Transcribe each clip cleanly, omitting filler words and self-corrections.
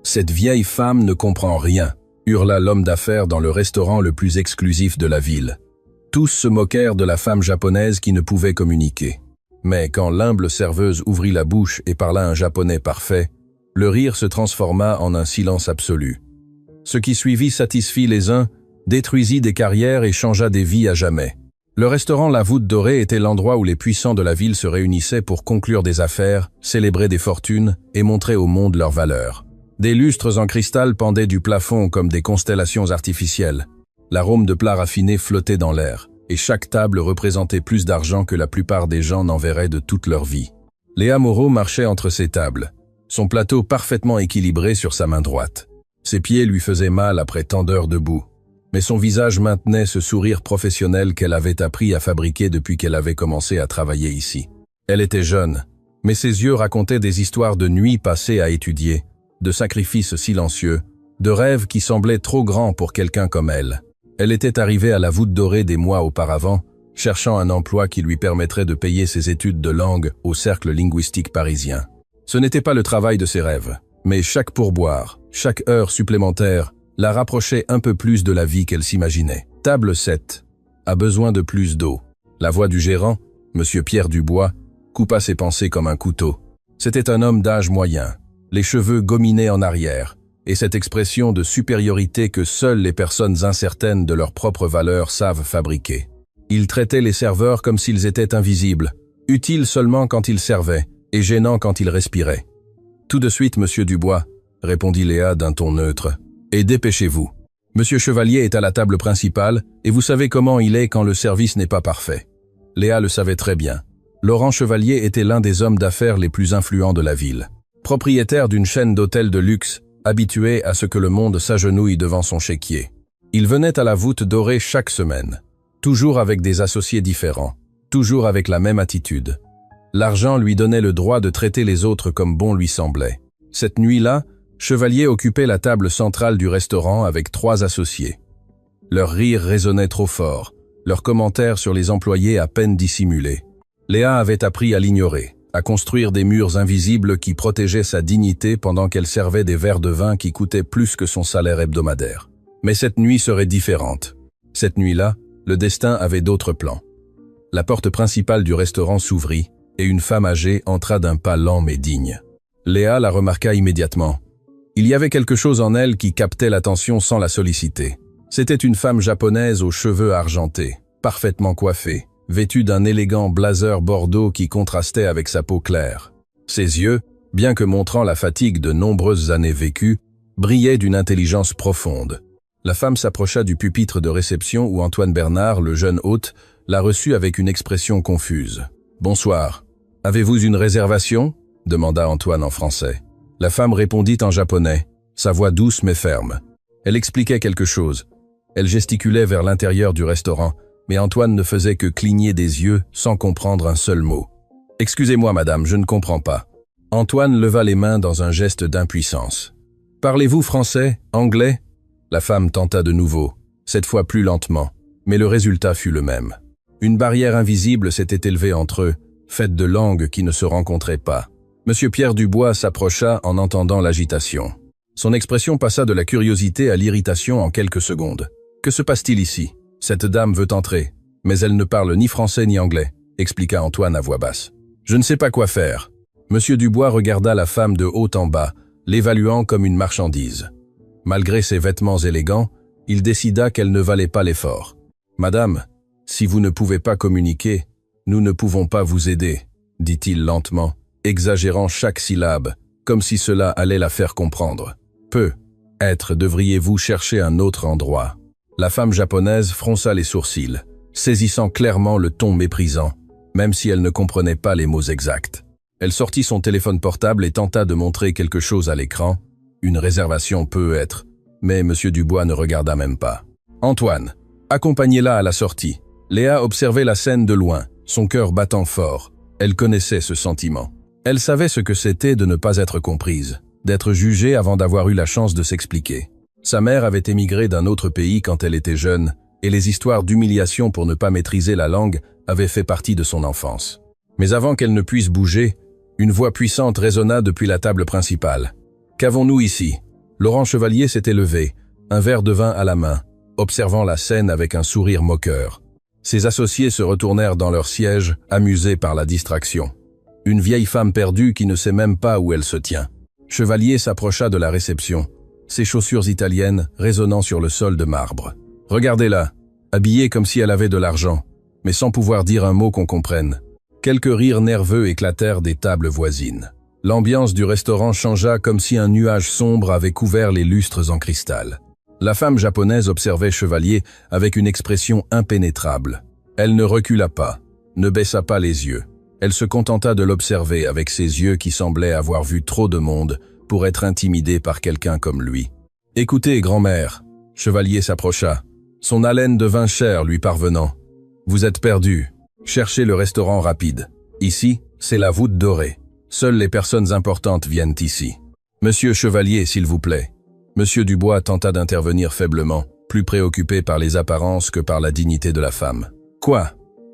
Cette vieille femme ne comprend rien, hurla l'homme d'affaires dans le restaurant le plus exclusif de la ville. Tous se moquèrent de la femme japonaise qui ne pouvait communiquer. Mais quand l'humble serveuse ouvrit la bouche et parla un japonais parfait, le rire se transforma en un silence absolu. Ce qui suivit satisfit les uns, détruisit des carrières et changea des vies à jamais. Le restaurant La Voûte Dorée était l'endroit où les puissants de la ville se réunissaient pour conclure des affaires, célébrer des fortunes et montrer au monde leurs valeurs. Des lustres en cristal pendaient du plafond comme des constellations artificielles. L'arôme de plats raffinés flottait dans l'air, et chaque table représentait plus d'argent que la plupart des gens n'en verraient de toute leur vie. Léa Moreau marchait entre ces tables, son plateau parfaitement équilibré sur sa main droite. Ses pieds lui faisaient mal après tant d'heures debout, mais son visage maintenait ce sourire professionnel qu'elle avait appris à fabriquer depuis qu'elle avait commencé à travailler ici. Elle était jeune, mais ses yeux racontaient des histoires de nuits passées à étudier, de sacrifices silencieux, de rêves qui semblaient trop grands pour quelqu'un comme elle. Elle était arrivée à la Voûte Dorée des mois auparavant, cherchant un emploi qui lui permettrait de payer ses études de langue au cercle linguistique parisien. Ce n'était pas le travail de ses rêves, mais chaque pourboire, chaque heure supplémentaire, la rapprochait un peu plus de la vie qu'elle s'imaginait. Table 7. A besoin de plus d'eau. La voix du gérant, M. Pierre Dubois, coupa ses pensées comme un couteau. C'était un homme d'âge moyen, les cheveux gominés en arrière, et cette expression de supériorité que seules les personnes incertaines de leur propre valeur savent fabriquer. Il traitait les serveurs comme s'ils étaient invisibles, utiles seulement quand ils servaient, et gênants quand ils respiraient. « Tout de suite, monsieur Dubois », répondit Léa d'un ton neutre, « et dépêchez-vous. Monsieur Chevalier est à la table principale, et vous savez comment il est quand le service n'est pas parfait. » Léa le savait très bien. Laurent Chevalier était l'un des hommes d'affaires les plus influents de la ville. Propriétaire d'une chaîne d'hôtels de luxe, habitué à ce que le monde s'agenouille devant son chéquier. Il venait à la Voûte Dorée chaque semaine, toujours avec des associés différents, toujours avec la même attitude. L'argent lui donnait le droit de traiter les autres comme bon lui semblait. Cette nuit-là, Chevalier occupait la table centrale du restaurant avec 3 associés. Leur rire résonnait trop fort, leurs commentaires sur les employés à peine dissimulés. Léa avait appris à l'ignorer, à construire des murs invisibles qui protégeaient sa dignité pendant qu'elle servait des verres de vin qui coûtaient plus que son salaire hebdomadaire. Mais cette nuit serait différente. Cette nuit-là, le destin avait d'autres plans. La porte principale du restaurant s'ouvrit et une femme âgée entra d'un pas lent mais digne. Léa la remarqua immédiatement. Il y avait quelque chose en elle qui captait l'attention sans la solliciter. C'était une femme japonaise aux cheveux argentés, parfaitement coiffée, vêtue d'un élégant blazer bordeaux qui contrastait avec sa peau claire. Ses yeux, bien que montrant la fatigue de nombreuses années vécues, brillaient d'une intelligence profonde. La femme s'approcha du pupitre de réception où Antoine Bernard, le jeune hôte, la reçut avec une expression confuse. « Bonsoir. Avez-vous une réservation ?» demanda Antoine en français. La femme répondit en japonais, sa voix douce mais ferme. Elle expliquait quelque chose. Elle gesticulait vers l'intérieur du restaurant, mais Antoine ne faisait que cligner des yeux sans comprendre un seul mot. « Excusez-moi, madame, je ne comprends pas. » Antoine leva les mains dans un geste d'impuissance. « Parlez-vous français, anglais ?» La femme tenta de nouveau, cette fois plus lentement, mais le résultat fut le même. Une barrière invisible s'était élevée entre eux, faite de langues qui ne se rencontraient pas. Monsieur Pierre Dubois s'approcha en entendant l'agitation. Son expression passa de la curiosité à l'irritation en quelques secondes. « Que se passe-t-il ici ? Cette dame veut entrer, mais elle ne parle ni français ni anglais, » expliqua Antoine à voix basse. « Je ne sais pas quoi faire. » Monsieur Dubois regarda la femme de haut en bas, l'évaluant comme une marchandise. Malgré ses vêtements élégants, il décida qu'elle ne valait pas l'effort. « Madame, si vous ne pouvez pas communiquer, nous ne pouvons pas vous aider, » dit-il lentement, exagérant chaque syllabe, comme si cela allait la faire comprendre. « Peut-être devriez-vous chercher un autre endroit. » La femme japonaise fronça les sourcils, saisissant clairement le ton méprisant, même si elle ne comprenait pas les mots exacts. Elle sortit son téléphone portable et tenta de montrer quelque chose à l'écran. Une réservation peut être, mais M. Dubois ne regarda même pas. « Antoine, accompagnez-la à la sortie. » Léa observait la scène de loin, son cœur battant fort. Elle connaissait ce sentiment. Elle savait ce que c'était de ne pas être comprise, d'être jugée avant d'avoir eu la chance de s'expliquer. Sa mère avait émigré d'un autre pays quand elle était jeune, et les histoires d'humiliation pour ne pas maîtriser la langue avaient fait partie de son enfance. Mais avant qu'elle ne puisse bouger, une voix puissante résonna depuis la table principale. « Qu'avons-nous ici ? Laurent Chevalier s'était levé, un verre de vin à la main, observant la scène avec un sourire moqueur. Ses associés se retournèrent dans leur siège, amusés par la distraction. Une vieille femme perdue qui ne sait même pas où elle se tient. Chevalier s'approcha de la réception, ses chaussures italiennes résonnant sur le sol de marbre. « Regardez-la, habillée comme si elle avait de l'argent, mais sans pouvoir dire un mot qu'on comprenne. » Quelques rires nerveux éclatèrent des tables voisines. L'ambiance du restaurant changea comme si un nuage sombre avait couvert les lustres en cristal. La femme japonaise observait Chevalier avec une expression impénétrable. Elle ne recula pas, ne baissa pas les yeux. Elle se contenta de l'observer avec ses yeux qui semblaient avoir vu trop de monde pour être intimidés par quelqu'un comme lui. « Écoutez, grand-mère », Chevalier s'approcha. Son haleine devint chère lui parvenant. « Vous êtes perdu. Cherchez le restaurant rapide. Ici, c'est la voûte dorée. Seules les personnes importantes viennent ici. Monsieur Chevalier, s'il vous plaît. » Monsieur Dubois tenta d'intervenir faiblement, plus préoccupé par les apparences que par la dignité de la femme. « Quoi?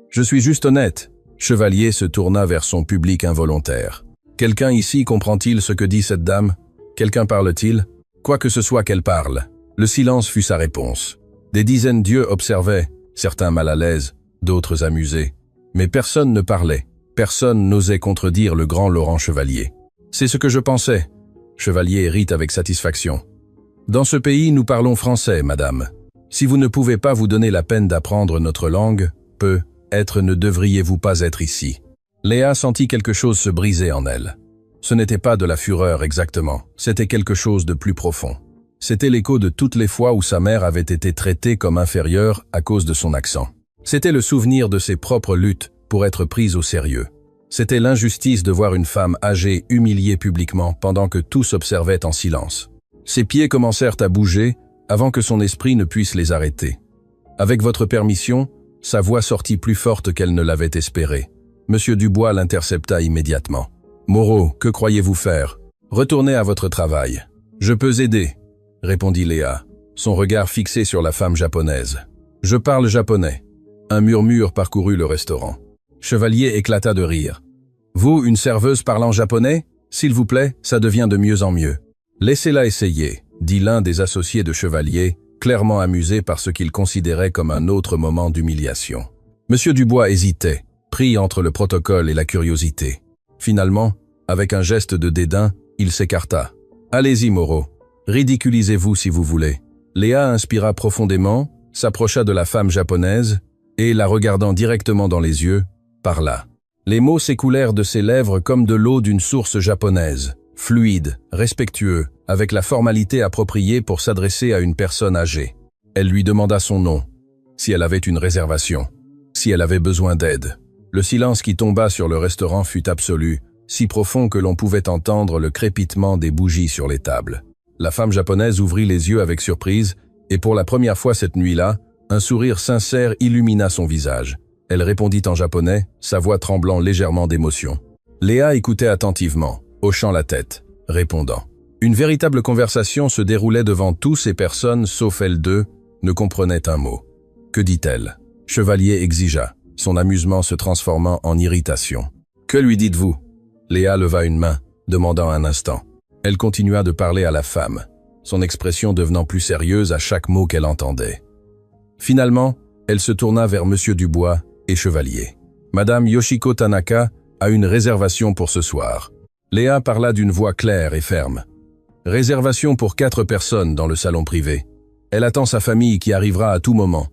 Je suis juste honnête. » Chevalier se tourna vers son public involontaire. « Quelqu'un ici comprend-il ce que dit cette dame? Quelqu'un parle-t-il? Quoi que ce soit qu'elle parle. » Le silence fut sa réponse. Des dizaines d'yeux observaient, certains mal à l'aise, d'autres amusés. Mais personne ne parlait. Personne n'osait contredire le grand Laurent Chevalier. « C'est ce que je pensais. » Chevalier rit avec satisfaction. « Dans ce pays, nous parlons français, madame. Si vous ne pouvez pas vous donner la peine d'apprendre notre langue, peut-être ne devriez-vous pas être ici. » Léa sentit quelque chose se briser en elle. Ce n'était pas de la fureur exactement, c'était quelque chose de plus profond. C'était l'écho de toutes les fois où sa mère avait été traitée comme inférieure à cause de son accent. C'était le souvenir de ses propres luttes pour être prise au sérieux. C'était l'injustice de voir une femme âgée humiliée publiquement pendant que tous observaient en silence. Ses pieds commencèrent à bouger avant que son esprit ne puisse les arrêter. Avec votre permission, sa voix sortit plus forte qu'elle ne l'avait espéré. Monsieur Dubois l'intercepta immédiatement. « Moreau, que croyez-vous faire? Retournez à votre travail. »« Je peux aider, » répondit Léa, son regard fixé sur la femme japonaise. « Je parle japonais. » Un murmure parcourut le restaurant. Chevalier éclata de rire. « Vous, une serveuse parlant japonais? S'il vous plaît, ça devient de mieux en mieux. »« Laissez-la essayer, » dit l'un des associés de Chevalier, clairement amusé par ce qu'il considérait comme un autre moment d'humiliation. Monsieur Dubois hésitait, pris entre le protocole et la curiosité. Finalement, avec un geste de dédain, il s'écarta. « Allez-y, Moreau. Ridiculisez-vous si vous voulez. » Léa inspira profondément, s'approcha de la femme japonaise et, la regardant directement dans les yeux, parla. Les mots s'écoulèrent de ses lèvres comme de l'eau d'une source japonaise, fluide, respectueux, avec la formalité appropriée pour s'adresser à une personne âgée. Elle lui demanda son nom, si elle avait une réservation, si elle avait besoin d'aide. Le silence qui tomba sur le restaurant fut absolu, si profond que l'on pouvait entendre le crépitement des bougies sur les tables. La femme japonaise ouvrit les yeux avec surprise, et pour la première fois cette nuit-là, un sourire sincère illumina son visage. Elle répondit en japonais, sa voix tremblant légèrement d'émotion. Léa écoutait attentivement, hochant la tête, répondant. Une véritable conversation se déroulait devant tous ces personnes, sauf elles deux, ne comprenaient un mot. Que dit-elle? Chevalier exigea, son amusement se transformant en irritation. Que lui dites-vous? Léa leva une main, demandant un instant. Elle continua de parler à la femme, son expression devenant plus sérieuse à chaque mot qu'elle entendait. Finalement, elle se tourna vers Monsieur Dubois et Chevalier. Madame Yoshiko Tanaka a une réservation pour ce soir. Léa parla d'une voix claire et ferme. Réservation pour 4 personnes dans le salon privé. Elle attend sa famille qui arrivera à tout moment.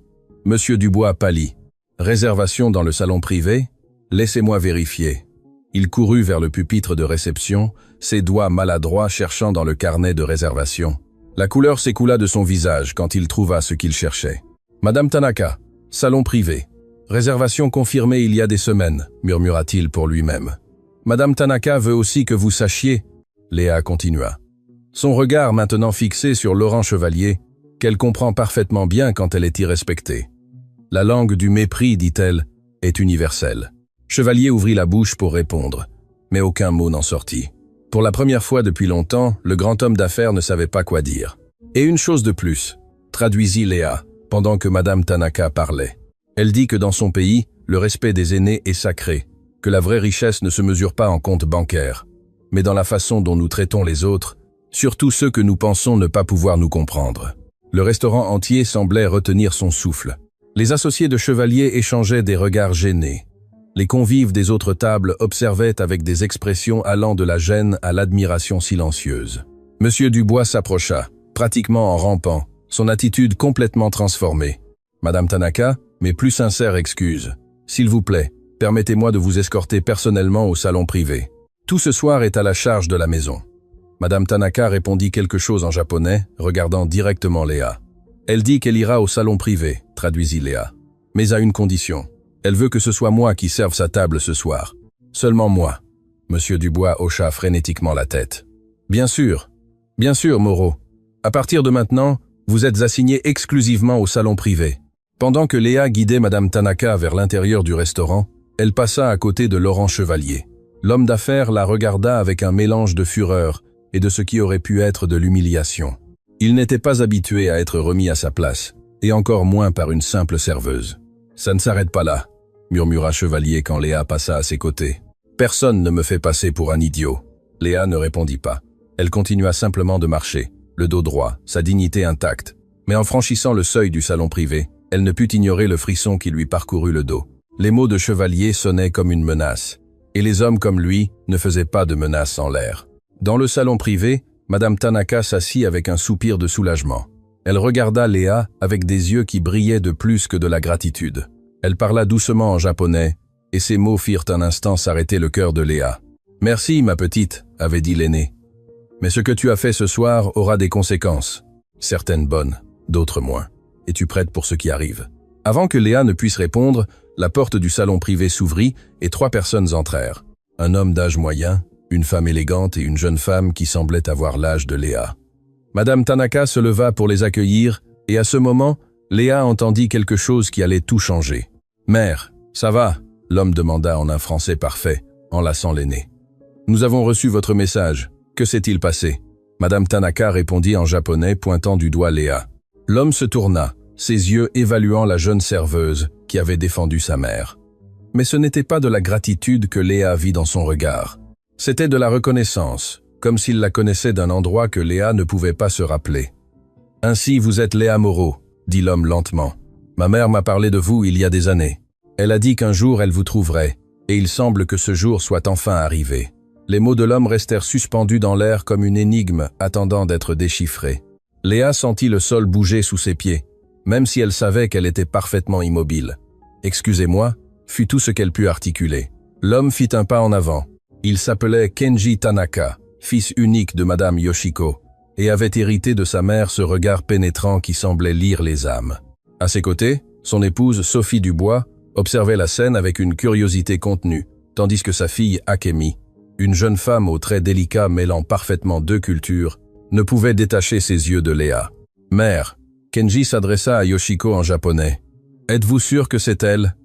Monsieur Dubois pâlit. Réservation dans le salon privé? Laissez-moi vérifier. Il courut vers le pupitre de réception, ses doigts maladroits cherchant dans le carnet de réservation. La couleur s'écoula de son visage quand il trouva ce qu'il cherchait. Madame Tanaka, salon privé. Réservation confirmée il y a des semaines, murmura-t-il pour lui-même. Madame Tanaka veut aussi que vous sachiez, Léa continua. Son regard maintenant fixé sur Laurent Chevalier, qu'elle comprend parfaitement bien quand elle est irrespectée. La langue du mépris, dit-elle, est universelle. Chevalier ouvrit la bouche pour répondre, mais aucun mot n'en sortit. Pour la première fois depuis longtemps, le grand homme d'affaires ne savait pas quoi dire. Et une chose de plus, traduisit Léa, pendant que Madame Tanaka parlait. Elle dit que dans son pays, le respect des aînés est sacré, que la vraie richesse ne se mesure pas en compte bancaire, mais dans la façon dont nous traitons les autres surtout ceux que nous pensons ne pas pouvoir nous comprendre. Le restaurant entier semblait retenir son souffle. Les associés de Chevalier échangeaient des regards gênés. Les convives des autres tables observaient avec des expressions allant de la gêne à l'admiration silencieuse. Monsieur Dubois s'approcha, pratiquement en rampant, son attitude complètement transformée. « Madame Tanaka, mes plus sincères excuses. S'il vous plaît, permettez-moi de vous escorter personnellement au salon privé. Tout ce soir est à la charge de la maison. » Madame Tanaka répondit quelque chose en japonais, regardant directement Léa. « Elle dit qu'elle ira au salon privé », traduisit Léa. « Mais à une condition. Elle veut que ce soit moi qui serve sa table ce soir. Seulement moi. » Monsieur Dubois hocha frénétiquement la tête. « Bien sûr, Moreau. À partir de maintenant, vous êtes assigné exclusivement au salon privé. » Pendant que Léa guidait Madame Tanaka vers l'intérieur du restaurant, elle passa à côté de Laurent Chevalier. L'homme d'affaires la regarda avec un mélange de fureur et de ce qui aurait pu être de l'humiliation. Il n'était pas habitué à être remis à sa place, et encore moins par une simple serveuse. « Ça ne s'arrête pas là », murmura Chevalier quand Léa passa à ses côtés. « Personne ne me fait passer pour un idiot. » Léa ne répondit pas. Elle continua simplement de marcher, le dos droit, sa dignité intacte. Mais en franchissant le seuil du salon privé, elle ne put ignorer le frisson qui lui parcourut le dos. Les mots de Chevalier sonnaient comme une menace, et les hommes comme lui ne faisaient pas de menaces en l'air. Dans le salon privé, Madame Tanaka s'assit avec un soupir de soulagement. Elle regarda Léa avec des yeux qui brillaient de plus que de la gratitude. Elle parla doucement en japonais, et ses mots firent un instant s'arrêter le cœur de Léa. « Merci, ma petite », avait dit l'aîné. « Mais ce que tu as fait ce soir aura des conséquences. Certaines bonnes, d'autres moins. Es-tu prête pour ce qui arrive ?» Avant que Léa ne puisse répondre, la porte du salon privé s'ouvrit et 3 personnes entrèrent. Un homme d'âge moyen, une femme élégante et une jeune femme qui semblait avoir l'âge de Léa. Madame Tanaka se leva pour les accueillir et à ce moment, Léa entendit quelque chose qui allait tout changer. « Mère, ça va ?» l'homme demanda en un français parfait, enlaçant l'aîné. « Nous avons reçu votre message. Que s'est-il passé ?» Madame Tanaka répondit en japonais, pointant du doigt Léa. L'homme se tourna, ses yeux évaluant la jeune serveuse qui avait défendu sa mère. Mais ce n'était pas de la gratitude que Léa vit dans son regard. C'était de la reconnaissance, comme s'il la connaissait d'un endroit que Léa ne pouvait pas se rappeler. « Ainsi vous êtes Léa Moreau », dit l'homme lentement. « Ma mère m'a parlé de vous il y a des années. Elle a dit qu'un jour elle vous trouverait, et il semble que ce jour soit enfin arrivé. » Les mots de l'homme restèrent suspendus dans l'air comme une énigme attendant d'être déchiffrée. Léa sentit le sol bouger sous ses pieds, même si elle savait qu'elle était parfaitement immobile. « Excusez-moi » fut tout ce qu'elle put articuler. L'homme fit un pas en avant. Il s'appelait Kenji Tanaka, fils unique de Madame Yoshiko, et avait hérité de sa mère ce regard pénétrant qui semblait lire les âmes. À ses côtés, son épouse Sophie Dubois observait la scène avec une curiosité contenue, tandis que sa fille Akemi, une jeune femme aux traits délicats mêlant parfaitement 2 cultures, ne pouvait détacher ses yeux de Léa. « Mère », Kenji s'adressa à Yoshiko en japonais. « Êtes-vous sûre que c'est elle ?»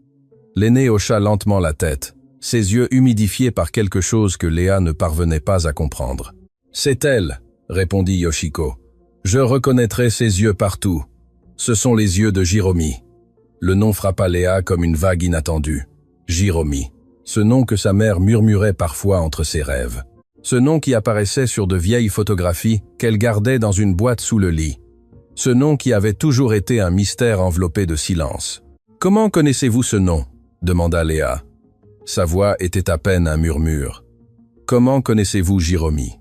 L'aîné hocha lentement la tête, ses yeux humidifiés par quelque chose que Léa ne parvenait pas à comprendre. « C'est elle », répondit Yoshiko. « Je reconnaîtrai ses yeux partout. Ce sont les yeux de Jiromi. » Le nom frappa Léa comme une vague inattendue. Jiromi. Ce nom que sa mère murmurait parfois entre ses rêves. Ce nom qui apparaissait sur de vieilles photographies qu'elle gardait dans une boîte sous le lit. Ce nom qui avait toujours été un mystère enveloppé de silence. « Comment connaissez-vous ce nom ?» demanda Léa. Sa voix était à peine un murmure. « Comment connaissez-vous Jiromi ?»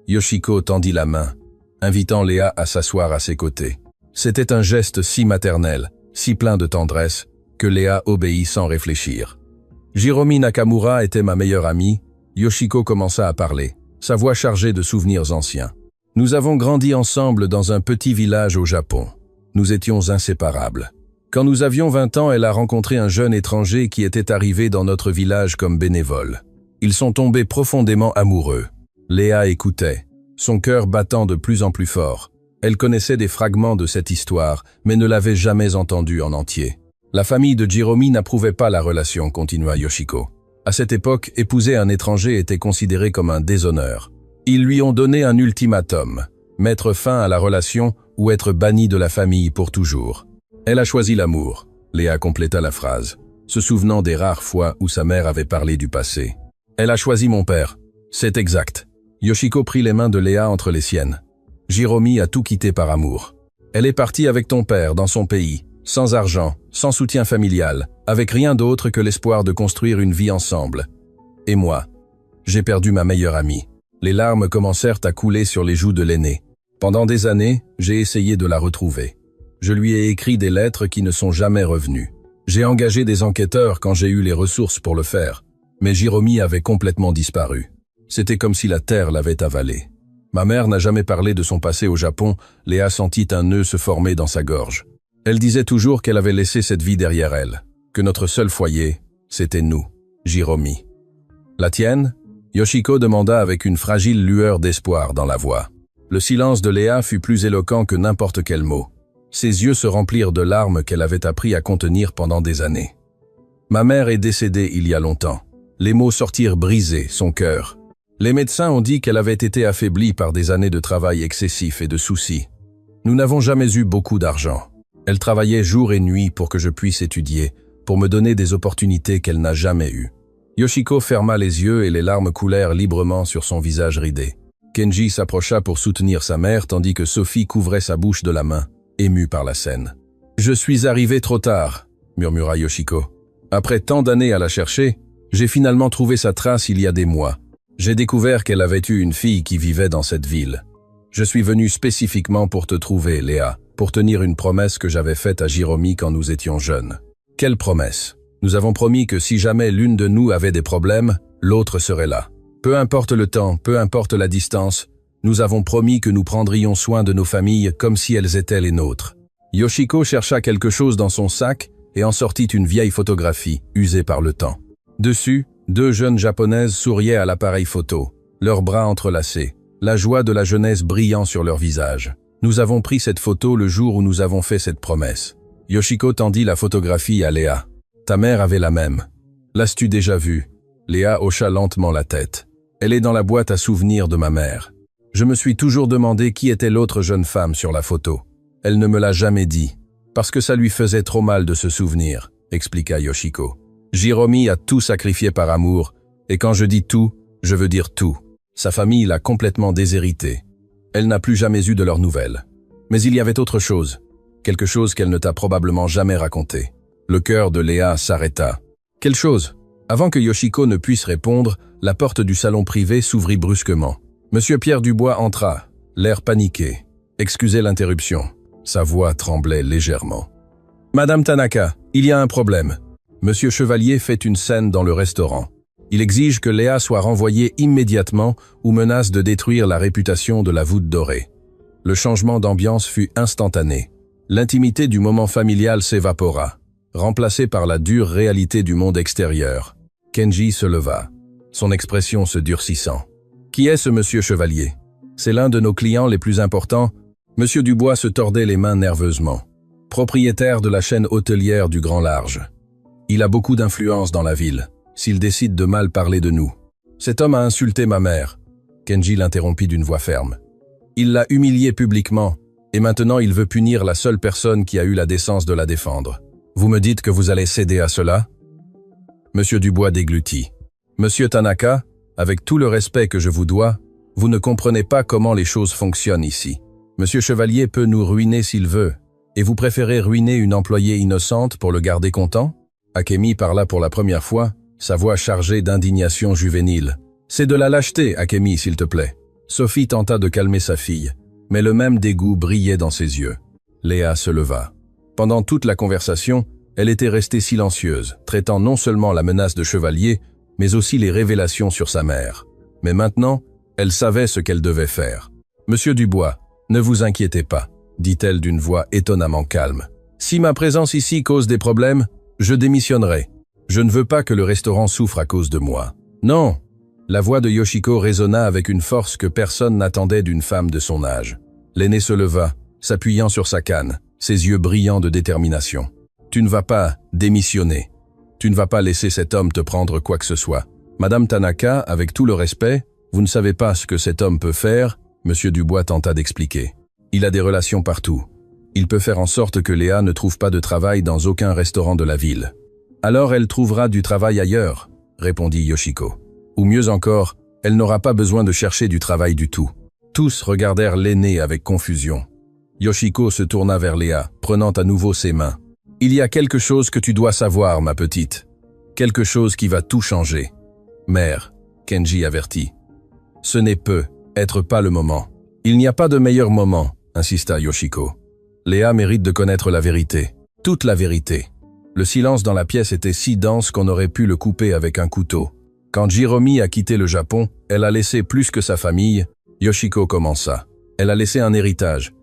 Yoshiko tendit la main, invitant Léa à s'asseoir à ses côtés. C'était un geste si maternel, si plein de tendresse, que Léa obéit sans réfléchir. Jiromi Nakamura était ma meilleure amie. Yoshiko commença à parler, sa voix chargée de souvenirs anciens. Nous avons grandi ensemble dans un petit village au Japon. Nous étions inséparables. Quand nous avions 20 ans, elle a rencontré un jeune étranger qui était arrivé dans notre village comme bénévole. Ils sont tombés profondément amoureux. Léa écoutait, son cœur battant de plus en plus fort. Elle connaissait des fragments de cette histoire, mais ne l'avait jamais entendue en entier. La famille de Jiromi n'approuvait pas la relation, continua Yoshiko. À cette époque, épouser un étranger était considéré comme un déshonneur. Ils lui ont donné un ultimatum, mettre fin à la relation ou être banni de la famille pour toujours. Elle a choisi l'amour, Léa compléta la phrase, se souvenant des rares fois où sa mère avait parlé du passé. Elle a choisi mon père. C'est exact. Yoshiko prit les mains de Léa entre les siennes. Jiromi a tout quitté par amour. Elle est partie avec ton père dans son pays, sans argent, sans soutien familial, avec rien d'autre que l'espoir de construire une vie ensemble. Et moi, j'ai perdu ma meilleure amie. Les larmes commencèrent à couler sur les joues de l'aîné. Pendant des années, j'ai essayé de la retrouver. Je lui ai écrit des lettres qui ne sont jamais revenues. J'ai engagé des enquêteurs quand j'ai eu les ressources pour le faire, mais Jiromi avait complètement disparu. C'était comme si la terre l'avait avalé. Ma mère n'a jamais parlé de son passé au Japon, Léa sentit un nœud se former dans sa gorge. Elle disait toujours qu'elle avait laissé cette vie derrière elle, que notre seul foyer, c'était nous, Jiromi. La tienne? Yoshiko demanda avec une fragile lueur d'espoir dans la voix. Le silence de Léa fut plus éloquent que n'importe quel mot. Ses yeux se remplirent de larmes qu'elle avait appris à contenir pendant des années. Ma mère est décédée il y a longtemps. Les mots sortirent brisés, son cœur. Les médecins ont dit qu'elle avait été affaiblie par des années de travail excessif et de soucis. Nous n'avons jamais eu beaucoup d'argent. Elle travaillait jour et nuit pour que je puisse étudier, pour me donner des opportunités qu'elle n'a jamais eues. Yoshiko ferma les yeux et les larmes coulèrent librement sur son visage ridé. Kenji s'approcha pour soutenir sa mère tandis que Sophie couvrait sa bouche de la main, émue par la scène. « Je suis arrivé trop tard », murmura Yoshiko. « Après tant d'années à la chercher, j'ai finalement trouvé sa trace il y a des mois. J'ai découvert qu'elle avait eu une fille qui vivait dans cette ville. Je suis venu spécifiquement pour te trouver, Léa, pour tenir une promesse que j'avais faite à Jiromi quand nous étions jeunes. » « Quelle promesse ? Nous avons promis que si jamais l'une de nous avait des problèmes, l'autre serait là. Peu importe le temps, peu importe la distance, nous avons promis que nous prendrions soin de nos familles comme si elles étaient les nôtres. » Yoshiko chercha quelque chose dans son sac et en sortit une vieille photographie, usée par le temps. Dessus, 2 jeunes japonaises souriaient à l'appareil photo, leurs bras entrelacés, la joie de la jeunesse brillant sur leur visage. Nous avons pris cette photo le jour où nous avons fait cette promesse. Yoshiko tendit la photographie à Léa. Ta mère avait la même. L'as-tu déjà vue? Léa hocha lentement la tête. Elle est dans la boîte à souvenirs de ma mère. Je me suis toujours demandé qui était l'autre jeune femme sur la photo. Elle ne me l'a jamais dit, parce que ça lui faisait trop mal de se souvenir, expliqua Yoshiko. Jiromi a tout sacrifié par amour, et quand je dis tout, je veux dire tout. Sa famille l'a complètement déshéritée. Elle n'a plus jamais eu de leurs nouvelles. Mais il y avait autre chose, quelque chose qu'elle ne t'a probablement jamais raconté. Le cœur de Léa s'arrêta. Quelle chose? Avant que Yoshiko ne puisse répondre, la porte du salon privé s'ouvrit brusquement. Monsieur Pierre Dubois entra, l'air paniqué. Excusez l'interruption. Sa voix tremblait légèrement. Madame Tanaka, il y a un problème. Monsieur Chevalier fait une scène dans le restaurant. Il exige que Léa soit renvoyée immédiatement ou menace de détruire la réputation de la voûte dorée. Le changement d'ambiance fut instantané. L'intimité du moment familial s'évapora, remplacée par la dure réalité du monde extérieur. Kenji se leva, son expression se durcissant. « Qui est ce monsieur Chevalier? C'est l'un de nos clients les plus importants. » Monsieur Dubois se tordait les mains nerveusement. Propriétaire de la chaîne hôtelière du Grand Large. Il a beaucoup d'influence dans la ville, s'il décide de mal parler de nous. Cet homme a insulté ma mère. Kenji l'interrompit d'une voix ferme. Il l'a humiliée publiquement, et maintenant il veut punir la seule personne qui a eu la décence de la défendre. Vous me dites que vous allez céder à cela? Monsieur Dubois déglutit. Monsieur Tanaka, avec tout le respect que je vous dois, vous ne comprenez pas comment les choses fonctionnent ici. Monsieur Chevalier peut nous ruiner s'il veut, et vous préférez ruiner une employée innocente pour le garder content? Akemi parla pour la première fois, sa voix chargée d'indignation juvénile. C'est de la lâcheté, Akemi, s'il te plaît. Sophie tenta de calmer sa fille, mais le même dégoût brillait dans ses yeux. Léa se leva. Pendant toute la conversation, elle était restée silencieuse, traitant non seulement la menace de Chevalier, mais aussi les révélations sur sa mère. Mais maintenant, elle savait ce qu'elle devait faire. « Monsieur Dubois, ne vous inquiétez pas, » dit-elle d'une voix étonnamment calme. « Si ma présence ici cause des problèmes, je démissionnerai. Je ne veux pas que le restaurant souffre à cause de moi. » « Non !» La voix de Yoshiko résonna avec une force que personne n'attendait d'une femme de son âge. L'aîné se leva, s'appuyant sur sa canne, ses yeux brillants de détermination. « Tu ne vas pas démissionner. Tu ne vas pas laisser cet homme te prendre quoi que ce soit. Madame Tanaka, avec tout le respect, vous ne savez pas ce que cet homme peut faire, » Monsieur Dubois tenta d'expliquer. « Il a des relations partout. Il peut faire en sorte que Léa ne trouve pas de travail dans aucun restaurant de la ville. »« Alors elle trouvera du travail ailleurs, » répondit Yoshiko. « Ou mieux encore, Elle n'aura pas besoin de chercher du travail du tout. Tous regardèrent l'aîné avec confusion. Yoshiko se tourna vers Léa, prenant à nouveau ses mains. « Il y a quelque chose que tu dois savoir, ma petite. Quelque chose qui va tout changer. »« Mère, » Kenji avertit. « Ce n'est peut-être pas le moment. »« Il n'y a pas de meilleur moment, » insista Yoshiko. « Léa mérite de connaître la vérité. Toute la vérité. » Le silence dans la pièce était si dense qu'on aurait pu le couper avec un couteau. Quand Jiromi a quitté le Japon, elle a laissé plus que sa famille. Yoshiko commença. Elle a laissé un héritage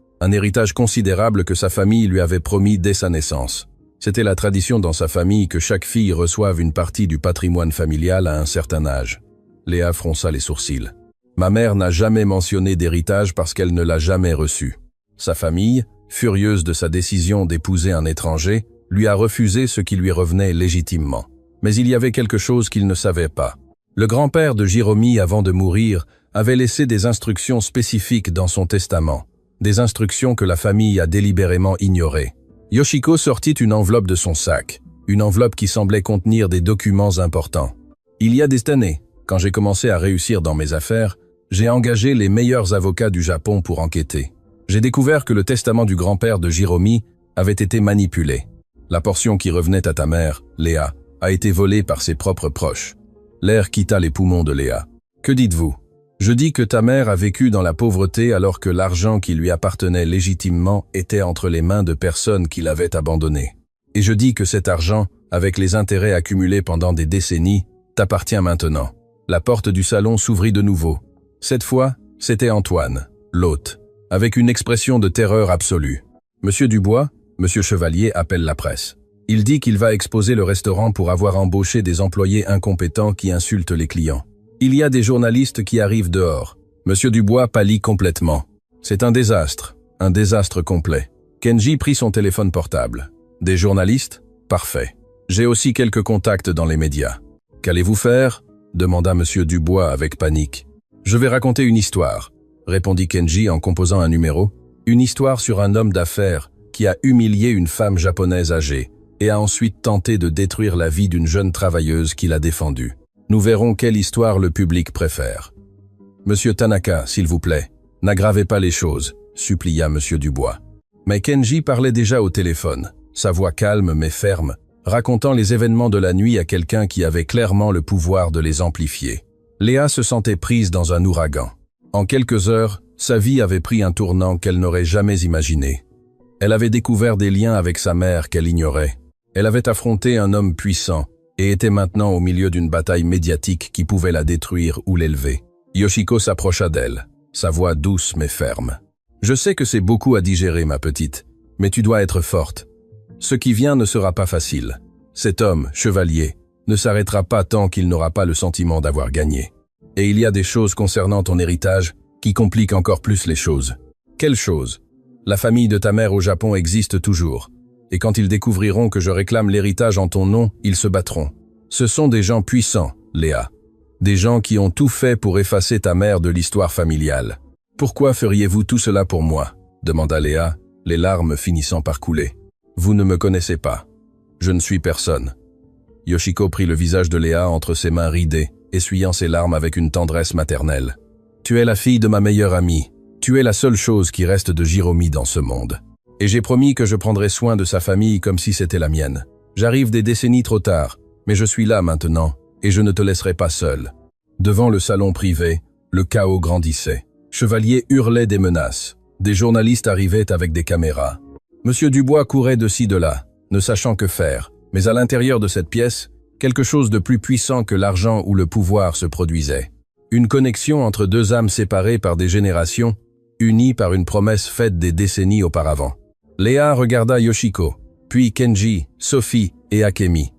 considérable que sa famille lui avait promis dès sa naissance. C'était la tradition dans sa famille que chaque fille reçoive une partie du patrimoine familial à un certain âge. Léa fronça les sourcils. Ma mère n'a jamais mentionné d'héritage parce qu'elle ne l'a jamais reçu. Sa famille, furieuse de sa décision d'épouser un étranger, lui a refusé ce qui lui revenait légitimement. Mais il y avait quelque chose qu'il ne savait pas. Le grand-père de Jiromi, avant de mourir, avait laissé des instructions spécifiques dans son testament. Des instructions que la famille a délibérément ignorées. Yoshiko sortit une enveloppe de son sac. Une enveloppe qui semblait contenir des documents importants. Il y a des années, quand j'ai commencé à réussir dans mes affaires, j'ai engagé les meilleurs avocats du Japon pour enquêter. J'ai découvert que le testament du grand-père de Jiromi avait été manipulé. La portion qui revenait à ta mère, Léa, a été volée par ses propres proches. L'air quitta les poumons de Léa. Que dites-vous? Je dis que ta mère a vécu dans la pauvreté alors que l'argent qui lui appartenait légitimement était entre les mains de personnes qui l'avaient abandonné. Et je dis que cet argent, avec les intérêts accumulés pendant des décennies, t'appartient maintenant. La porte du salon s'ouvrit de nouveau. Cette fois, c'était Antoine, l'hôte, avec une expression de terreur absolue. Monsieur Dubois, Monsieur Chevalier appelle la presse. Il dit qu'il va exposer le restaurant pour avoir embauché des employés incompétents qui insultent les clients. Il y a des journalistes qui arrivent dehors. Monsieur Dubois pâlit complètement. C'est un désastre complet. Kenji prit son téléphone portable. Des journalistes? Parfait. J'ai aussi quelques contacts dans les médias. Qu'allez-vous faire? Demanda Monsieur Dubois avec panique. Je vais raconter une histoire, répondit Kenji en composant un numéro. Une histoire sur un homme d'affaires qui a humilié une femme japonaise âgée et a ensuite tenté de détruire la vie d'une jeune travailleuse qu'il a défendue. Nous verrons quelle histoire le public préfère. Monsieur Tanaka, s'il vous plaît, n'aggravez pas les choses, supplia Monsieur Dubois. Mais Kenji parlait déjà au téléphone, sa voix calme mais ferme, racontant les événements de la nuit à quelqu'un qui avait clairement le pouvoir de les amplifier. Léa se sentait prise dans un ouragan. En quelques heures, sa vie avait pris un tournant qu'elle n'aurait jamais imaginé. Elle avait découvert des liens avec sa mère qu'elle ignorait. Elle avait affronté un homme puissant et était maintenant au milieu d'une bataille médiatique qui pouvait la détruire ou l'élever. Yoshiko s'approcha d'elle, sa voix douce mais ferme. « Je sais que c'est beaucoup à digérer, ma petite, mais tu dois être forte. Ce qui vient ne sera pas facile. Cet homme, chevalier, ne s'arrêtera pas tant qu'il n'aura pas le sentiment d'avoir gagné. Et il y a des choses concernant ton héritage qui compliquent encore plus les choses. Quelles choses? La famille de ta mère au Japon existe toujours. Et quand ils découvriront que je réclame l'héritage en ton nom, ils se battront. Ce sont des gens puissants, Léa. Des gens qui ont tout fait pour effacer ta mère de l'histoire familiale. Pourquoi feriez-vous tout cela pour moi? Demanda Léa, les larmes finissant par couler. Vous ne me connaissez pas. Je ne suis personne. Yoshiko prit le visage de Léa entre ses mains ridées, essuyant ses larmes avec une tendresse maternelle. Tu es la fille de ma meilleure amie. Tu es la seule chose qui reste de Jiromi dans ce monde. Et j'ai promis que je prendrais soin de sa famille comme si c'était la mienne. J'arrive des décennies trop tard, mais je suis là maintenant, et je ne te laisserai pas seul. Devant le salon privé, le chaos grandissait. Chevalier hurlait des menaces. Des journalistes arrivaient avec des caméras. Monsieur Dubois courait de ci de là, ne sachant que faire, mais à l'intérieur de cette pièce, quelque chose de plus puissant que l'argent ou le pouvoir se produisait. Une connexion entre deux âmes séparées par des générations, unies par une promesse faite des décennies auparavant. Léa regarda Yoshiko, puis Kenji, Sophie et Akemi.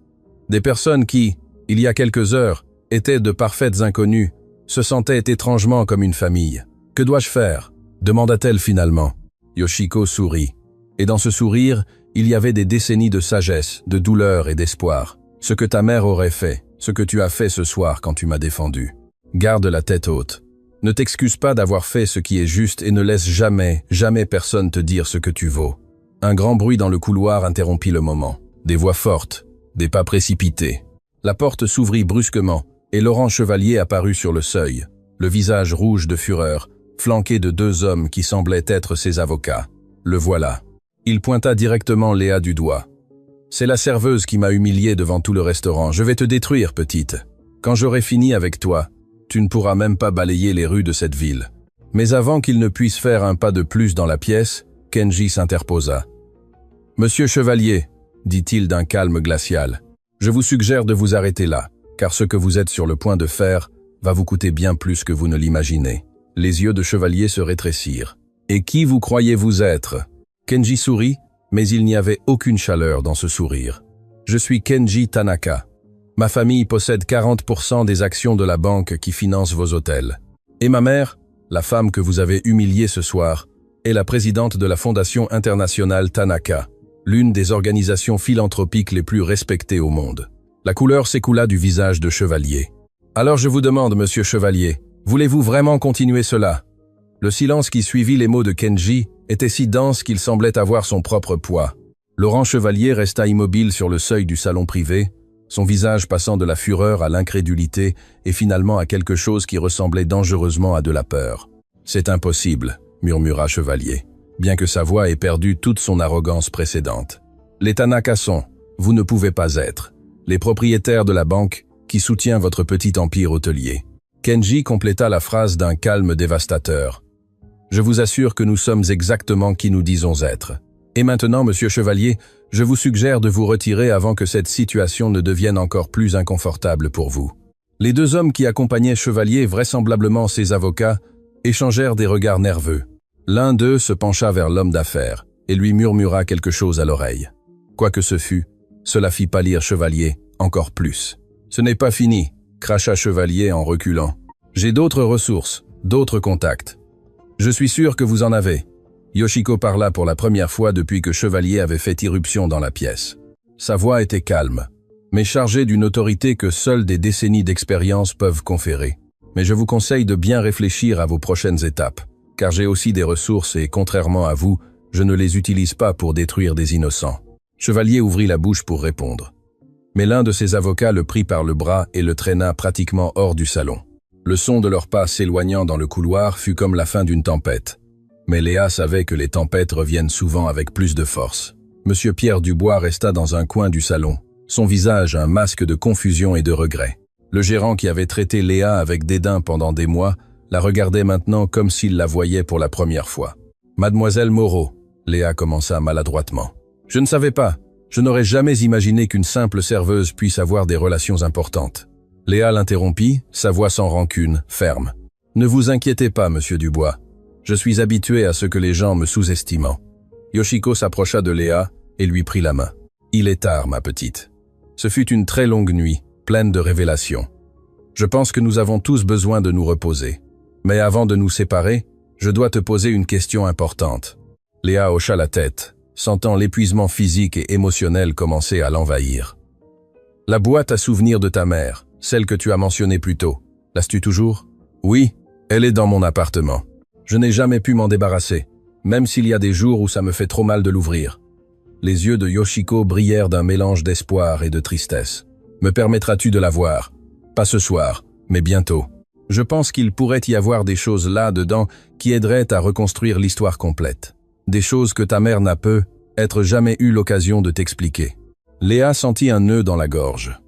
Des personnes qui, il y a quelques heures, étaient de parfaites inconnues, se sentaient étrangement comme une famille. « Que dois-je faire ?» demanda-t-elle finalement. Yoshiko sourit. Et dans ce sourire, il y avait des décennies de sagesse, de douleur et d'espoir. Ce que ta mère aurait fait, ce que tu as fait ce soir quand tu m'as défendu. Garde la tête haute. Ne t'excuse pas d'avoir fait ce qui est juste et ne laisse jamais, jamais personne te dire ce que tu vaux. Un grand bruit dans le couloir interrompit le moment. Des voix fortes, des pas précipités. La porte s'ouvrit brusquement et Laurent Chevalier apparut sur le seuil, le visage rouge de fureur, flanqué de 2 hommes qui semblaient être ses avocats. Le voilà. Il pointa directement Léa du doigt. « C'est la serveuse qui m'a humilié devant tout le restaurant. Je vais te détruire, petite. Quand j'aurai fini avec toi, tu ne pourras même pas balayer les rues de cette ville. » Mais avant qu'il ne puisse faire un pas de plus dans la pièce, Kenji s'interposa. « Monsieur Chevalier, dit-il d'un calme glacial, je vous suggère de vous arrêter là, car ce que vous êtes sur le point de faire va vous coûter bien plus que vous ne l'imaginez. » Les yeux de Chevalier se rétrécirent. « Et qui vous croyez-vous être ?» Kenji sourit, mais il n'y avait aucune chaleur dans ce sourire. « Je suis Kenji Tanaka. Ma famille possède 40% des actions de la banque qui finance vos hôtels. Et ma mère, la femme que vous avez humiliée ce soir, est la présidente de la Fondation internationale Tanaka, l'une des organisations philanthropiques les plus respectées au monde. » La couleur s'écoula du visage de Chevalier. « Alors je vous demande, monsieur Chevalier, voulez-vous vraiment continuer cela ?» Le silence qui suivit les mots de Kenji était si dense qu'il semblait avoir son propre poids. Laurent Chevalier resta immobile sur le seuil du salon privé, son visage passant de la fureur à l'incrédulité et finalement à quelque chose qui ressemblait dangereusement à de la peur. « C'est impossible », murmura Chevalier, bien que sa voix ait perdu toute son arrogance précédente. « Les Tanaka sont, vous ne pouvez pas être, les propriétaires de la banque qui soutient votre petit empire hôtelier. » Kenji compléta la phrase d'un calme dévastateur. « Je vous assure que nous sommes exactement qui nous disons être. Et maintenant, monsieur Chevalier, je vous suggère de vous retirer avant que cette situation ne devienne encore plus inconfortable pour vous. » Les 2 hommes qui accompagnaient Chevalier, vraisemblablement ses avocats, échangèrent des regards nerveux. L'un d'eux se pencha vers l'homme d'affaires et lui murmura quelque chose à l'oreille. Quoi que ce fût, cela fit pâlir Chevalier encore plus. « Ce n'est pas fini », cracha Chevalier en reculant. « J'ai d'autres ressources, d'autres contacts. Je suis sûr que vous en avez. » Yoshiko parla pour la première fois depuis que Chevalier avait fait irruption dans la pièce. Sa voix était calme, mais chargée d'une autorité que seules des décennies d'expérience peuvent conférer. « Mais je vous conseille de bien réfléchir à vos prochaines étapes, car j'ai aussi des ressources et, contrairement à vous, je ne les utilise pas pour détruire des innocents. » Chevalier ouvrit la bouche pour répondre. Mais l'un de ses avocats le prit par le bras et le traîna pratiquement hors du salon. Le son de leurs pas s'éloignant dans le couloir fut comme la fin d'une tempête. Mais Léa savait que les tempêtes reviennent souvent avec plus de force. Monsieur Pierre Dubois resta dans un coin du salon, son visage un masque de confusion et de regret. Le gérant qui avait traité Léa avec dédain pendant des mois la regardait maintenant comme s'il la voyait pour la première fois. « Mademoiselle Moreau », Léa commença maladroitement. « Je ne savais pas. Je n'aurais jamais imaginé qu'une simple serveuse puisse avoir des relations importantes. » Léa l'interrompit, sa voix sans rancune, ferme. « Ne vous inquiétez pas, monsieur Dubois. Je suis habitué à ce que les gens me sous-estiment. » Yoshiko s'approcha de Léa et lui prit la main. « Il est tard, ma petite. Ce fut une très longue nuit, pleine de révélations. Je pense que nous avons tous besoin de nous reposer. Mais avant de nous séparer, je dois te poser une question importante. » Léa hocha la tête, sentant l'épuisement physique et émotionnel commencer à l'envahir. « La boîte à souvenirs de ta mère, celle que tu as mentionnée plus tôt, l'as-tu toujours? » « Oui, elle est dans mon appartement. Je n'ai jamais pu m'en débarrasser, même s'il y a des jours où ça me fait trop mal de l'ouvrir. » Les yeux de Yoshiko brillèrent d'un mélange d'espoir et de tristesse. « Me permettras-tu de la voir? Pas ce soir, mais bientôt. Je pense qu'il pourrait y avoir des choses là-dedans qui aideraient à reconstruire l'histoire complète. Des choses que ta mère n'a peut-être jamais eu l'occasion de t'expliquer. » Léa sentit un nœud dans la gorge.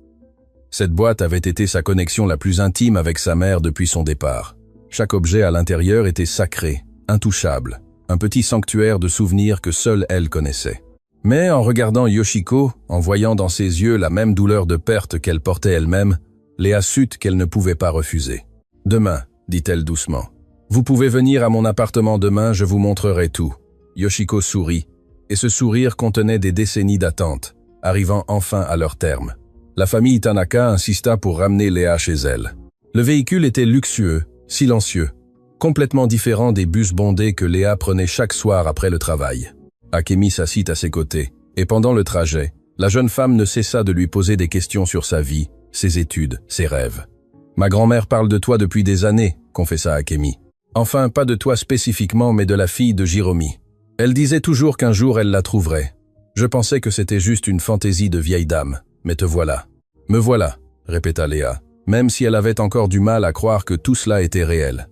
Cette boîte avait été sa connexion la plus intime avec sa mère depuis son départ. Chaque objet à l'intérieur était sacré, intouchable, un petit sanctuaire de souvenirs que seule elle connaissait. Mais en regardant Yoshiko, en voyant dans ses yeux la même douleur de perte qu'elle portait elle-même, Léa sut qu'elle ne pouvait pas refuser. « Demain, dit-elle doucement. Vous pouvez venir à mon appartement demain, je vous montrerai tout. » Yoshiko sourit, et ce sourire contenait des décennies d'attente, arrivant enfin à leur terme. La famille Tanaka insista pour ramener Léa chez elle. Le véhicule était luxueux, silencieux, complètement différent des bus bondés que Léa prenait chaque soir après le travail. Akemi s'assit à ses côtés, et pendant le trajet, la jeune femme ne cessa de lui poser des questions sur sa vie, ses études, ses rêves. « Ma grand-mère parle de toi depuis des années, » confessa Akemi. « Enfin, pas de toi spécifiquement, mais de la fille de Jiromi. Elle disait toujours qu'un jour elle la trouverait. Je pensais que c'était juste une fantaisie de vieille dame, mais te voilà. »« Me voilà », répéta Léa, même si elle avait encore du mal à croire que tout cela était réel.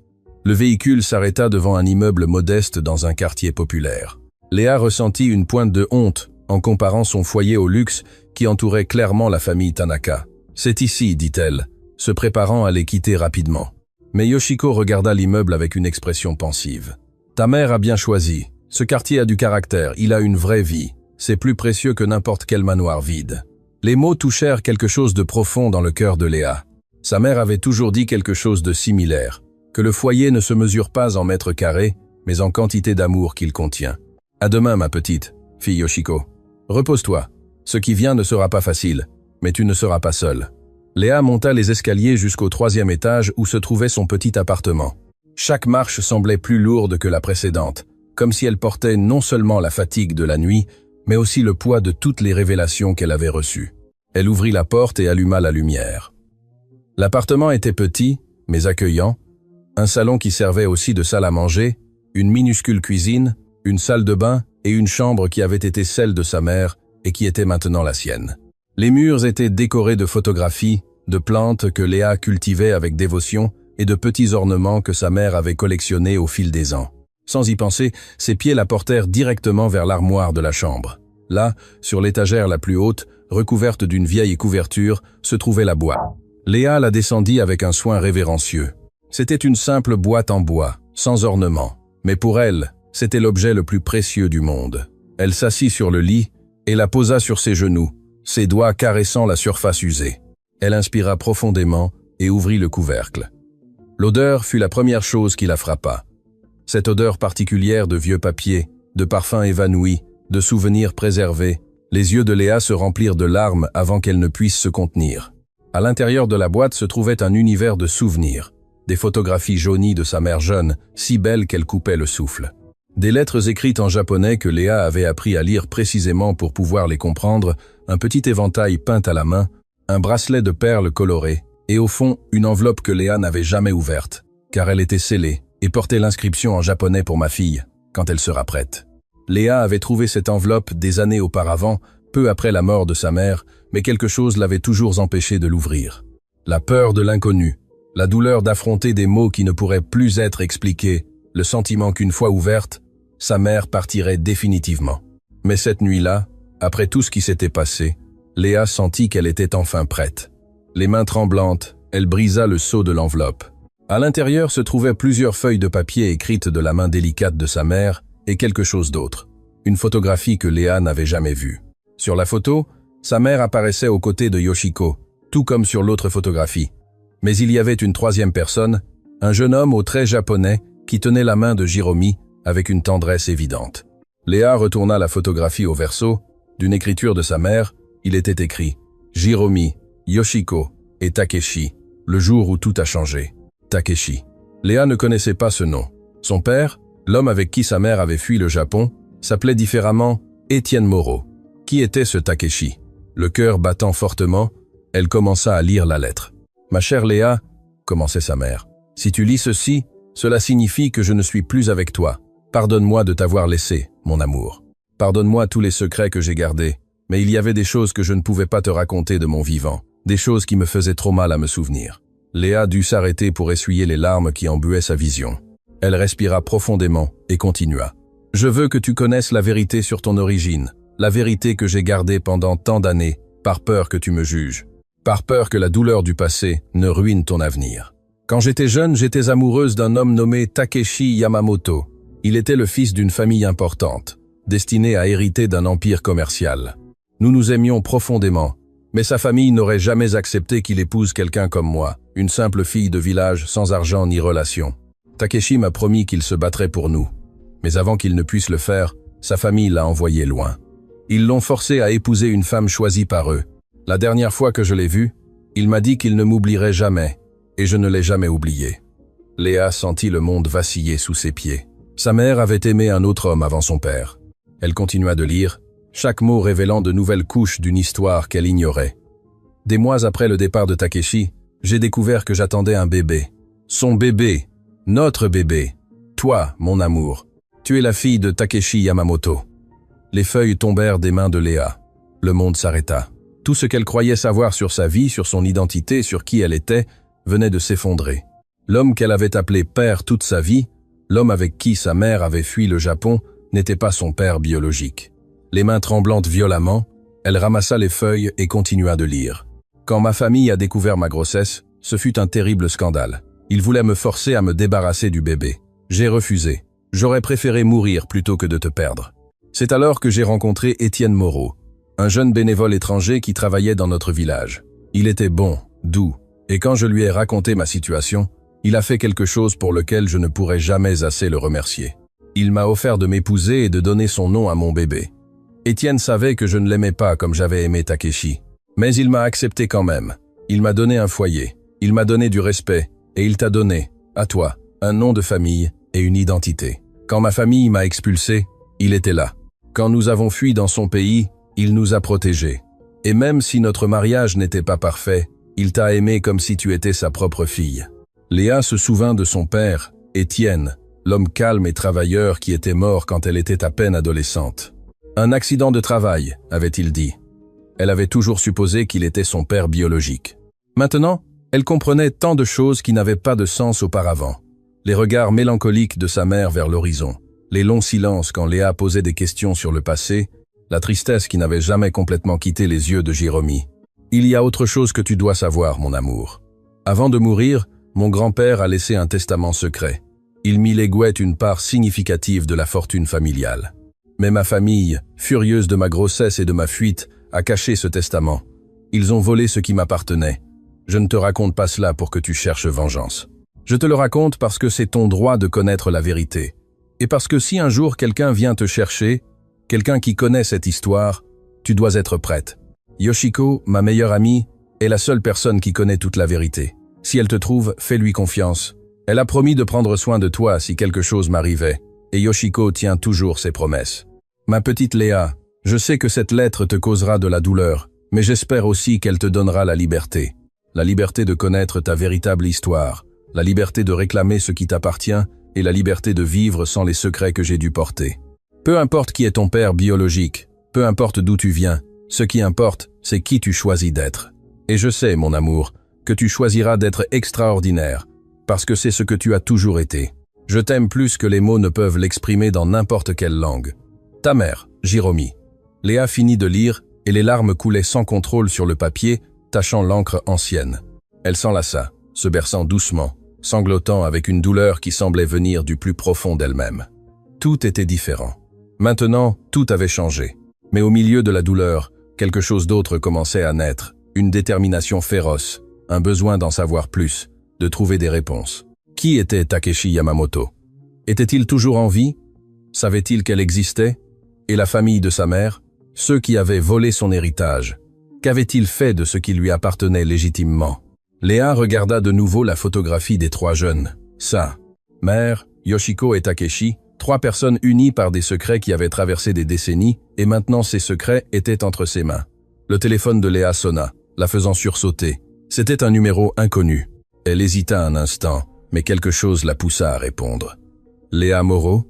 Le véhicule s'arrêta devant un immeuble modeste dans un quartier populaire. Léa ressentit une pointe de honte en comparant son foyer au luxe qui entourait clairement la famille Tanaka. « C'est ici », dit-elle, se préparant à les quitter rapidement. Mais Yoshiko regarda l'immeuble avec une expression pensive. « Ta mère a bien choisi. Ce quartier a du caractère, il a une vraie vie. C'est plus précieux que n'importe quel manoir vide. » Les mots touchèrent quelque chose de profond dans le cœur de Léa. Sa mère avait toujours dit quelque chose de similaire, que le foyer ne se mesure pas en mètres carrés, mais en quantité d'amour qu'il contient. « À demain, ma petite, fit Yoshiko. Repose-toi. Ce qui vient ne sera pas facile, mais tu ne seras pas seule. » Léa monta les escaliers jusqu'au 3e étage où se trouvait son petit appartement. Chaque marche semblait plus lourde que la précédente, comme si elle portait non seulement la fatigue de la nuit, mais aussi le poids de toutes les révélations qu'elle avait reçues. Elle ouvrit la porte et alluma la lumière. L'appartement était petit, mais accueillant, un salon qui servait aussi de salle à manger, une minuscule cuisine, une salle de bain et une chambre qui avait été celle de sa mère et qui était maintenant la sienne. Les murs étaient décorés de photographies, de plantes que Léa cultivait avec dévotion et de petits ornements que sa mère avait collectionnés au fil des ans. Sans y penser, ses pieds la portèrent directement vers l'armoire de la chambre. Là, sur l'étagère la plus haute, recouverte d'une vieille couverture, se trouvait la boîte. Léa la descendit avec un soin révérencieux. C'était une simple boîte en bois, sans ornement. Mais pour elle, c'était l'objet le plus précieux du monde. Elle s'assit sur le lit et la posa sur ses genoux, ses doigts caressant la surface usée. Elle inspira profondément et ouvrit le couvercle. L'odeur fut la première chose qui la frappa. Cette odeur particulière de vieux papier, de parfums évanouis, de souvenirs préservés, les yeux de Léa se remplirent de larmes avant qu'elle ne puisse se contenir. À l'intérieur de la boîte se trouvait un univers de souvenirs, des photographies jaunies de sa mère jeune, si belles qu'elle coupait le souffle. Des lettres écrites en japonais que Léa avait appris à lire précisément pour pouvoir les comprendre, un petit éventail peint à la main, un bracelet de perles colorées, et au fond, une enveloppe que Léa n'avait jamais ouverte, car elle était scellée, et portait l'inscription en japonais pour ma fille, quand elle sera prête. Léa avait trouvé cette enveloppe des années auparavant, peu après la mort de sa mère, mais quelque chose l'avait toujours empêché de l'ouvrir. La peur de l'inconnu, la douleur d'affronter des mots qui ne pourraient plus être expliqués, le sentiment qu'une fois ouverte, sa mère partirait définitivement. Mais cette nuit-là, après tout ce qui s'était passé, Léa sentit qu'elle était enfin prête. Les mains tremblantes, elle brisa le sceau de l'enveloppe. À l'intérieur se trouvaient plusieurs feuilles de papier écrites de la main délicate de sa mère et quelque chose d'autre. Une photographie que Léa n'avait jamais vue. Sur la photo, sa mère apparaissait aux côtés de Yoshiko, tout comme sur l'autre photographie. Mais il y avait une troisième personne, un jeune homme aux traits japonais qui tenait la main de Jiromi avec une tendresse évidente. Léa retourna la photographie au verso. D'une écriture de sa mère, il était écrit « Jiromi, Yoshiko et Takeshi, le jour où tout a changé. Takeshi ». Léa ne connaissait pas ce nom. Son père, l'homme avec qui sa mère avait fui le Japon, s'appelait différemment Étienne Moreau. Qui était ce Takeshi? Le cœur battant fortement, elle commença à lire la lettre. « Ma chère Léa, » commençait sa mère, « si tu lis ceci, cela signifie que je ne suis plus avec toi. Pardonne-moi de t'avoir laissé, mon amour. Pardonne-moi tous les secrets que j'ai gardés, mais il y avait des choses que je ne pouvais pas te raconter de mon vivant, des choses qui me faisaient trop mal à me souvenir. » Léa dut s'arrêter pour essuyer les larmes qui embuaient sa vision. Elle respira profondément et continua. « Je veux que tu connaisses la vérité sur ton origine, la vérité que j'ai gardée pendant tant d'années, par peur que tu me juges, par peur que la douleur du passé ne ruine ton avenir. Quand j'étais jeune, j'étais amoureuse d'un homme nommé Takeshi Yamamoto. Il était le fils d'une famille importante, destinée à hériter d'un empire commercial. Nous nous aimions profondément, mais sa famille n'aurait jamais accepté qu'il épouse quelqu'un comme moi, une simple fille de village sans argent ni relation. Takeshi m'a promis qu'il se battrait pour nous. Mais avant qu'il ne puisse le faire, sa famille l'a envoyé loin. Ils l'ont forcé à épouser une femme choisie par eux. La dernière fois que je l'ai vu, il m'a dit qu'il ne m'oublierait jamais, et je ne l'ai jamais oublié. » Léa sentit le monde vaciller sous ses pieds. Sa mère avait aimé un autre homme avant son père. Elle continua de lire, chaque mot révélant de nouvelles couches d'une histoire qu'elle ignorait. Des mois après le départ de Takeshi, j'ai découvert que j'attendais un bébé. Son bébé, notre bébé. Toi, mon amour, tu es la fille de Takeshi Yamamoto. Les feuilles tombèrent des mains de Léa. Le monde s'arrêta. Tout ce qu'elle croyait savoir sur sa vie, sur son identité, sur qui elle était, venait de s'effondrer. L'homme qu'elle avait appelé père toute sa vie, l'homme avec qui sa mère avait fui le Japon, n'était pas son père biologique. Les mains tremblantes violemment, elle ramassa les feuilles et continua de lire. Quand ma famille a découvert ma grossesse, ce fut un terrible scandale. Ils voulaient me forcer à me débarrasser du bébé. J'ai refusé. J'aurais préféré mourir plutôt que de te perdre. C'est alors que j'ai rencontré Étienne Moreau, un jeune bénévole étranger qui travaillait dans notre village. Il était bon, doux, et quand je lui ai raconté ma situation, il a fait quelque chose pour lequel je ne pourrai jamais assez le remercier. Il m'a offert de m'épouser et de donner son nom à mon bébé. Étienne savait que je ne l'aimais pas comme j'avais aimé Takeshi, mais il m'a accepté quand même. Il m'a donné un foyer, il m'a donné du respect, et il t'a donné, à toi, un nom de famille et une identité. Quand ma famille m'a expulsé, il était là. Quand nous avons fui dans son pays, il nous a protégés. Et même si notre mariage n'était pas parfait, il t'a aimé comme si tu étais sa propre fille. Léa se souvint de son père, Étienne, l'homme calme et travailleur qui était mort quand elle était à peine adolescente. Un accident de travail, avait-il dit. Elle avait toujours supposé qu'il était son père biologique. Maintenant, elle comprenait tant de choses qui n'avaient pas de sens auparavant. Les regards mélancoliques de sa mère vers l'horizon, les longs silences quand Léa posait des questions sur le passé, la tristesse qui n'avait jamais complètement quitté les yeux de Jérôme. Il y a autre chose que tu dois savoir, mon amour. Avant de mourir, mon grand-père a laissé un testament secret. Il mit léguait une part significative de la fortune familiale. Mais ma famille, furieuse de ma grossesse et de ma fuite, a caché ce testament. Ils ont volé ce qui m'appartenait. Je ne te raconte pas cela pour que tu cherches vengeance. Je te le raconte parce que c'est ton droit de connaître la vérité. Et parce que si un jour quelqu'un vient te chercher, quelqu'un qui connaît cette histoire, tu dois être prête. Yoshiko, ma meilleure amie, est la seule personne qui connaît toute la vérité. Si elle te trouve, fais-lui confiance. Elle a promis de prendre soin de toi si quelque chose m'arrivait. Et Yoshiko tient toujours ses promesses. Ma petite Léa, je sais que cette lettre te causera de la douleur, mais j'espère aussi qu'elle te donnera la liberté. La liberté de connaître ta véritable histoire, la liberté de réclamer ce qui t'appartient et la liberté de vivre sans les secrets que j'ai dû porter. Peu importe qui est ton père biologique, peu importe d'où tu viens, ce qui importe, c'est qui tu choisis d'être. Et je sais, mon amour, que tu choisiras d'être extraordinaire, parce que c'est ce que tu as toujours été. Je t'aime plus que les mots ne peuvent l'exprimer dans n'importe quelle langue. Ta mère, Jérôme. Léa finit de lire et les larmes coulaient sans contrôle sur le papier, tachant l'encre ancienne. Elle s'enlaça, se berçant doucement, sanglotant avec une douleur qui semblait venir du plus profond d'elle-même. Tout était différent. Maintenant, tout avait changé. Mais au milieu de la douleur, quelque chose d'autre commençait à naître, une détermination féroce, un besoin d'en savoir plus, de trouver des réponses. Qui était Takeshi Yamamoto? Était-il toujours en vie? Savait-il qu'elle existait? Et la famille de sa mère? Ceux qui avaient volé son héritage? Qu'avait-il fait de ce qui lui appartenait légitimement? Léa regarda de nouveau la photographie des trois jeunes. Sa mère, Yoshiko et Takeshi, trois personnes unies par des secrets qui avaient traversé des décennies, et maintenant ces secrets étaient entre ses mains. Le téléphone de Léa sonna, la faisant sursauter. C'était un numéro inconnu. Elle hésita un instant, mais quelque chose la poussa à répondre. Léa Moreau?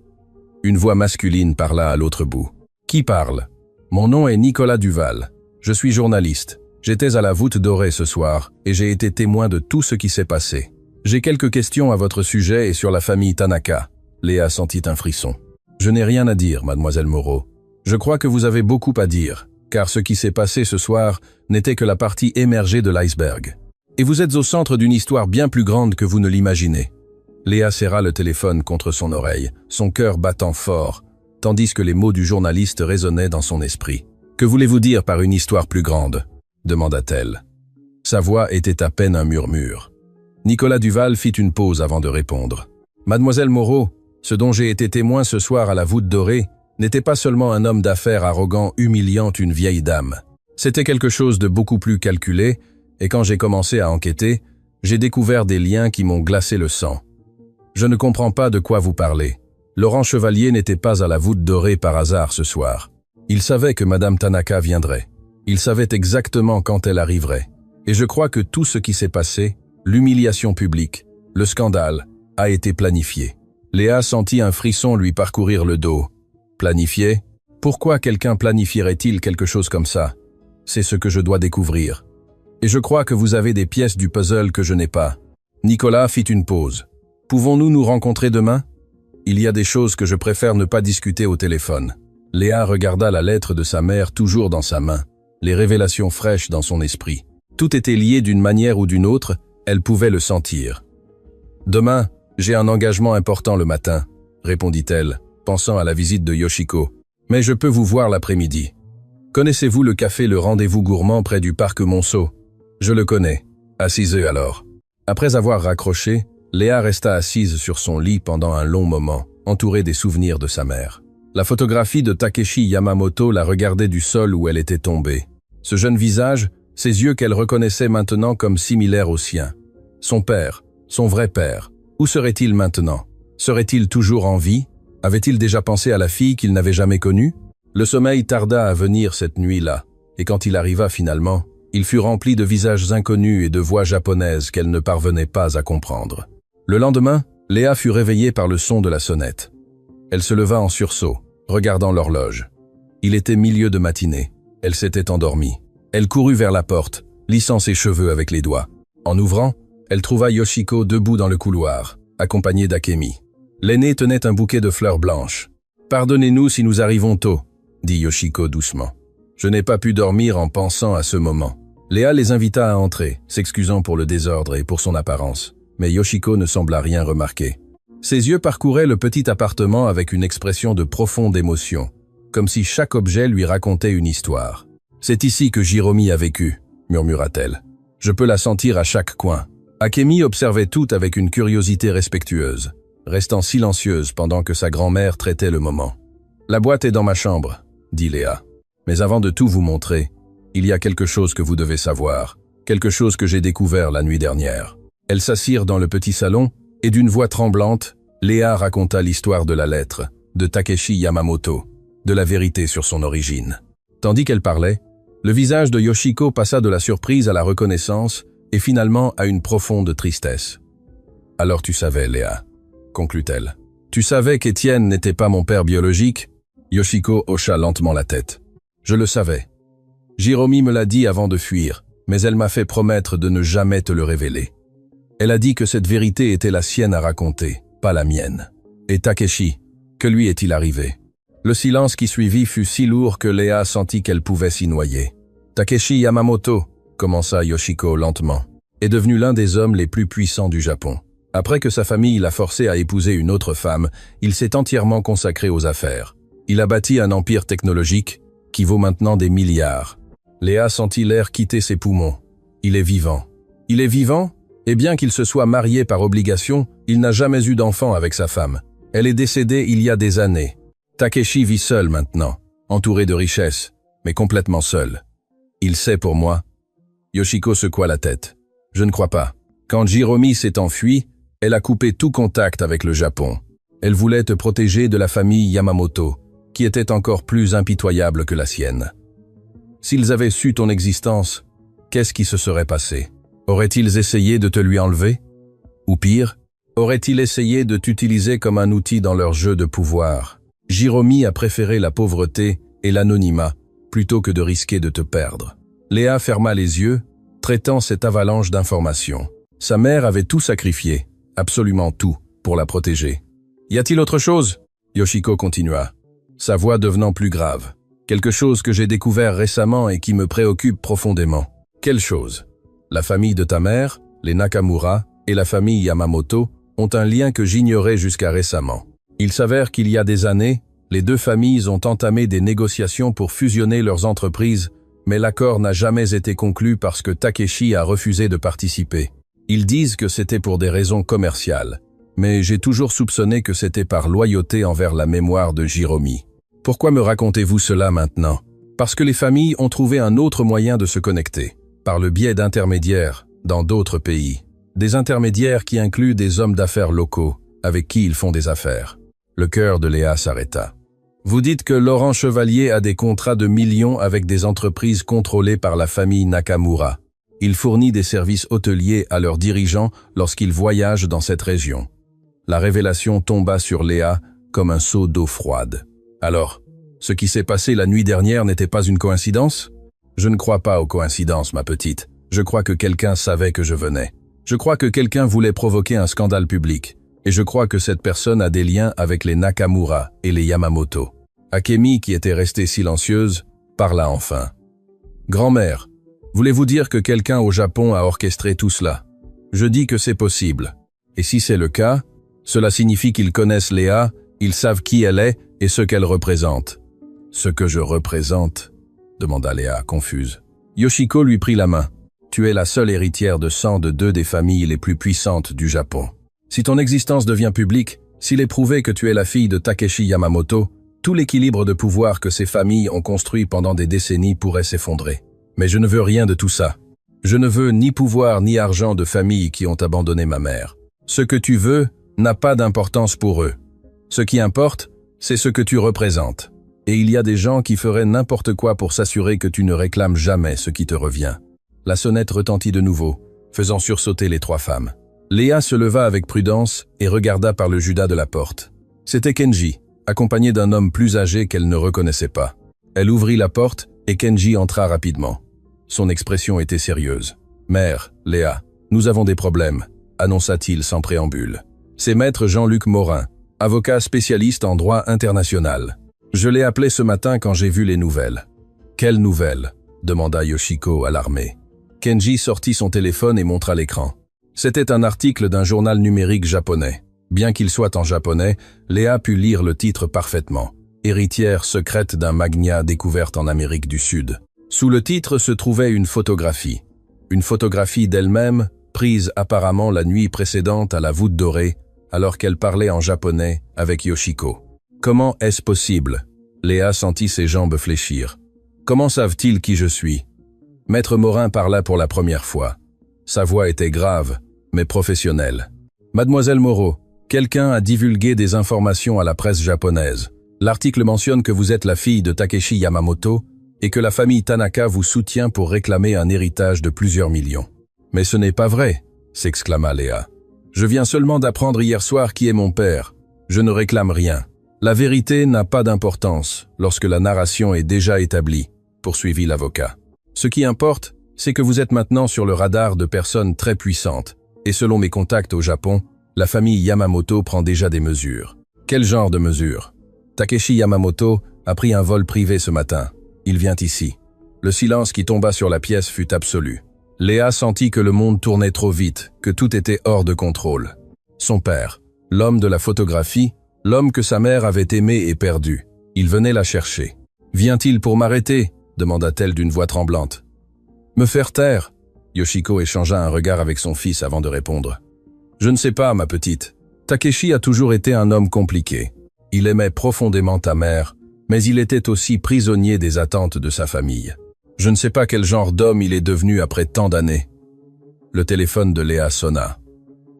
Une voix masculine parla à l'autre bout. Qui parle? Mon nom est Nicolas Duval. Je suis journaliste. J'étais à la voûte dorée ce soir, et j'ai été témoin de tout ce qui s'est passé. J'ai quelques questions à votre sujet et sur la famille Tanaka. Léa sentit un frisson. Je n'ai rien à dire, mademoiselle Moreau. Je crois que vous avez beaucoup à dire, car ce qui s'est passé ce soir n'était que la partie émergée de l'iceberg. Et vous êtes au centre d'une histoire bien plus grande que vous ne l'imaginez. Léa serra le téléphone contre son oreille, son cœur battant fort, tandis que les mots du journaliste résonnaient dans son esprit. « Que voulez-vous dire par une histoire plus grande ?» demanda-t-elle. Sa voix était à peine un murmure. Nicolas Duval fit une pause avant de répondre. « Mademoiselle Moreau, ce dont j'ai été témoin ce soir à la voûte dorée n'était pas seulement un homme d'affaires arrogant humiliant une vieille dame. C'était quelque chose de beaucoup plus calculé, et quand j'ai commencé à enquêter, j'ai découvert des liens qui m'ont glacé le sang. Je ne comprends pas de quoi vous parlez. Laurent Chevalier n'était pas à la voûte dorée par hasard ce soir. Il savait que Madame Tanaka viendrait. Il savait exactement quand elle arriverait. Et je crois que tout ce qui s'est passé, l'humiliation publique, le scandale, a été planifié. Léa sentit un frisson lui parcourir le dos. Planifié? Pourquoi quelqu'un planifierait-il quelque chose comme ça? c'est ce que je dois découvrir. Et je crois que vous avez des pièces du puzzle que je n'ai pas. Nicolas fit une pause. Pouvons-nous nous rencontrer demain? Il y a des choses que je préfère ne pas discuter au téléphone. Léa regarda la lettre de sa mère toujours dans sa main, les révélations fraîches dans son esprit. Tout était lié d'une manière ou d'une autre, elle pouvait le sentir. Demain, j'ai un engagement important le matin, répondit-elle, pensant à la visite de Yoshiko. Mais je peux vous voir l'après-midi. Connaissez-vous le café Le Rendez-vous Gourmand près du parc Monceau? Je le connais. Assisez alors. Après avoir raccroché, Léa resta assise sur son lit pendant un long moment, entourée des souvenirs de sa mère. La photographie de Takeshi Yamamoto la regardait du sol où elle était tombée. Ce jeune visage, ses yeux qu'elle reconnaissait maintenant comme similaires aux siens. Son père, son vrai père, où serait-il maintenant? Serait-il toujours en vie? Avait-il déjà pensé à la fille qu'il n'avait jamais connue? Le sommeil tarda à venir cette nuit-là, et quand il arriva finalement, il fut rempli de visages inconnus et de voix japonaises qu'elle ne parvenait pas à comprendre. Le lendemain, Léa fut réveillée par le son de la sonnette. Elle se leva en sursaut, regardant l'horloge. Il était milieu de matinée. Elle s'était endormie. Elle courut vers la porte, lissant ses cheveux avec les doigts. En ouvrant, elle trouva Yoshiko debout dans le couloir, accompagnée d'Akemi. L'aîné tenait un bouquet de fleurs blanches. « Pardonnez-nous si nous arrivons tôt », dit Yoshiko doucement. « Je n'ai pas pu dormir en pensant à ce moment. » Léa les invita à entrer, s'excusant pour le désordre et pour son apparence, mais Yoshiko ne sembla rien remarquer. Ses yeux parcouraient le petit appartement avec une expression de profonde émotion, comme si chaque objet lui racontait une histoire. « C'est ici que Jiromi a vécu », murmura-t-elle. « Je peux la sentir à chaque coin. » Akemi observait tout avec une curiosité respectueuse, restant silencieuse pendant que sa grand-mère traitait le moment. « La boîte est dans ma chambre », dit Léa. « Mais avant de tout vous montrer, il y a quelque chose que vous devez savoir, quelque chose que j'ai découvert la nuit dernière. » Elles s'assirent dans le petit salon, et d'une voix tremblante, Léa raconta l'histoire de la lettre, de Takeshi Yamamoto, de la vérité sur son origine. Tandis qu'elle parlait, le visage de Yoshiko passa de la surprise à la reconnaissance, et finalement à une profonde tristesse. « Alors tu savais, Léa, » conclut-elle. « Tu savais qu'Étienne n'était pas mon père biologique ?» Yoshiko hocha lentement la tête. « Je le savais. Jiromi me l'a dit avant de fuir, mais elle m'a fait promettre de ne jamais te le révéler. Elle a dit que cette vérité était la sienne à raconter, pas la mienne. Et Takeshi, que lui est-il arrivé ?» Le silence qui suivit fut si lourd que Léa sentit qu'elle pouvait s'y noyer. « Takeshi Yamamoto, » commença Yoshiko lentement, est devenu l'un des hommes les plus puissants du Japon. Après que sa famille l'a forcé à épouser une autre femme, il s'est entièrement consacré aux affaires. Il a bâti un empire technologique qui vaut maintenant des milliards. Léa sentit l'air quitter ses poumons. Il est vivant. Il est vivant? Et bien qu'il se soit marié par obligation, il n'a jamais eu d'enfant avec sa femme. Elle est décédée il y a des années. Takeshi vit seul maintenant, entouré de richesses, mais complètement seul. Il sait pour moi. Yoshiko secoua la tête. Je ne crois pas. Quand Jiromi s'est enfui, elle a coupé tout contact avec le Japon. Elle voulait te protéger de la famille Yamamoto, qui était encore plus impitoyable que la sienne. S'ils avaient su ton existence, qu'est-ce qui se serait passé? Auraient-ils essayé de te lui enlever? Ou pire, auraient-ils essayé de t'utiliser comme un outil dans leur jeu de pouvoir? Jiromi a préféré la pauvreté et l'anonymat, plutôt que de risquer de te perdre. Léa ferma les yeux, traitant cette avalanche d'informations. Sa mère avait tout sacrifié, absolument tout, pour la protéger. « Y a-t-il autre chose ?» Yoshiko continua, sa voix devenant plus grave. « Quelque chose que j'ai découvert récemment et qui me préoccupe profondément. » « Quelle chose ?» La famille de ta mère, les Nakamura et la famille Yamamoto ont un lien que j'ignorais jusqu'à récemment. Il s'avère qu'il y a des années, les deux familles ont entamé des négociations pour fusionner leurs entreprises, mais l'accord n'a jamais été conclu parce que Takeshi a refusé de participer. Ils disent que c'était pour des raisons commerciales, mais j'ai toujours soupçonné que c'était par loyauté envers la mémoire de Jiromi. Pourquoi me racontez-vous cela maintenant? Parce que les familles ont trouvé un autre moyen de se connecter, par le biais d'intermédiaires, dans d'autres pays. Des intermédiaires qui incluent des hommes d'affaires locaux, avec qui ils font des affaires. Le cœur de Léa s'arrêta. Vous dites que Laurent Chevalier a des contrats de millions avec des entreprises contrôlées par la famille Nakamura. Il fournit des services hôteliers à leurs dirigeants lorsqu'ils voyagent dans cette région. La révélation tomba sur Léa comme un seau d'eau froide. Alors, ce qui s'est passé la nuit dernière n'était pas une coïncidence? Je ne crois pas aux coïncidences, ma petite. Je crois que quelqu'un savait que je venais. Je crois que quelqu'un voulait provoquer un scandale public. Et je crois que cette personne a des liens avec les Nakamura et les Yamamoto. Akemi, qui était restée silencieuse, parla enfin. Grand-mère, voulez-vous dire que quelqu'un au Japon a orchestré tout cela? Je dis que c'est possible. Et si c'est le cas, cela signifie qu'ils connaissent Léa, ils savent qui elle est et ce qu'elle représente. Ce que je représente? Demanda Léa, confuse. Yoshiko lui prit la main. Tu es la seule héritière de sang de deux des familles les plus puissantes du Japon. Si ton existence devient publique, s'il est prouvé que tu es la fille de Takeshi Yamamoto, tout l'équilibre de pouvoir que ces familles ont construit pendant des décennies pourrait s'effondrer. Mais je ne veux rien de tout ça. Je ne veux ni pouvoir ni argent de familles qui ont abandonné ma mère. Ce que tu veux n'a pas d'importance pour eux. Ce qui importe, c'est ce que tu représentes. Et il y a des gens qui feraient n'importe quoi pour s'assurer que tu ne réclames jamais ce qui te revient. La sonnette retentit de nouveau, faisant sursauter les trois femmes. Léa se leva avec prudence et regarda par le judas de la porte. C'était Kenji, accompagné d'un homme plus âgé qu'elle ne reconnaissait pas. Elle ouvrit la porte et Kenji entra rapidement. Son expression était sérieuse. « Mère, Léa, nous avons des problèmes », annonça-t-il sans préambule. C'est maître Jean-Luc Morin, avocat spécialiste en droit international. Je l'ai appelé ce matin quand j'ai vu les nouvelles. « Quelles nouvelles ?» demanda Yoshiko, alarmé. Kenji sortit son téléphone et montra l'écran. C'était un article d'un journal numérique japonais. Bien qu'il soit en japonais, Léa put lire le titre parfaitement. Héritière secrète d'un magnat découverte en Amérique du Sud. Sous le titre se trouvait une photographie. Une photographie d'elle-même, prise apparemment la nuit précédente à la voûte dorée, alors qu'elle parlait en japonais avec Yoshiko. Comment est-ce possible? Léa sentit ses jambes fléchir. Comment savent-ils qui je suis? Maître Morin parla pour la première fois. Sa voix était grave, mais professionnelle. Mademoiselle Moreau, quelqu'un a divulgué des informations à la presse japonaise. L'article mentionne que vous êtes la fille de Takeshi Yamamoto et que la famille Tanaka vous soutient pour réclamer un héritage de plusieurs millions. Mais ce n'est pas vrai, s'exclama Léa. Je viens seulement d'apprendre hier soir qui est mon père. Je ne réclame rien. La vérité n'a pas d'importance lorsque la narration est déjà établie, poursuivit l'avocat. Ce qui importe, c'est que vous êtes maintenant sur le radar de personnes très puissantes, et selon mes contacts au Japon, la famille Yamamoto prend déjà des mesures. Quel genre de mesures? Takeshi Yamamoto a pris un vol privé ce matin. Il vient ici. Le silence qui tomba sur la pièce fut absolu. Léa sentit que le monde tournait trop vite, que tout était hors de contrôle. Son père, l'homme de la photographie, l'homme que sa mère avait aimé et perdu. Il venait la chercher. « Vient-il pour m'arrêter » demanda-t-elle d'une voix tremblante. « Me faire taire » Yoshiko échangea un regard avec son fils avant de répondre. « Je ne sais pas, ma petite. Takeshi a toujours été un homme compliqué. Il aimait profondément ta mère, mais il était aussi prisonnier des attentes de sa famille. Je ne sais pas quel genre d'homme il est devenu après tant d'années. » Le téléphone de Léa sonna.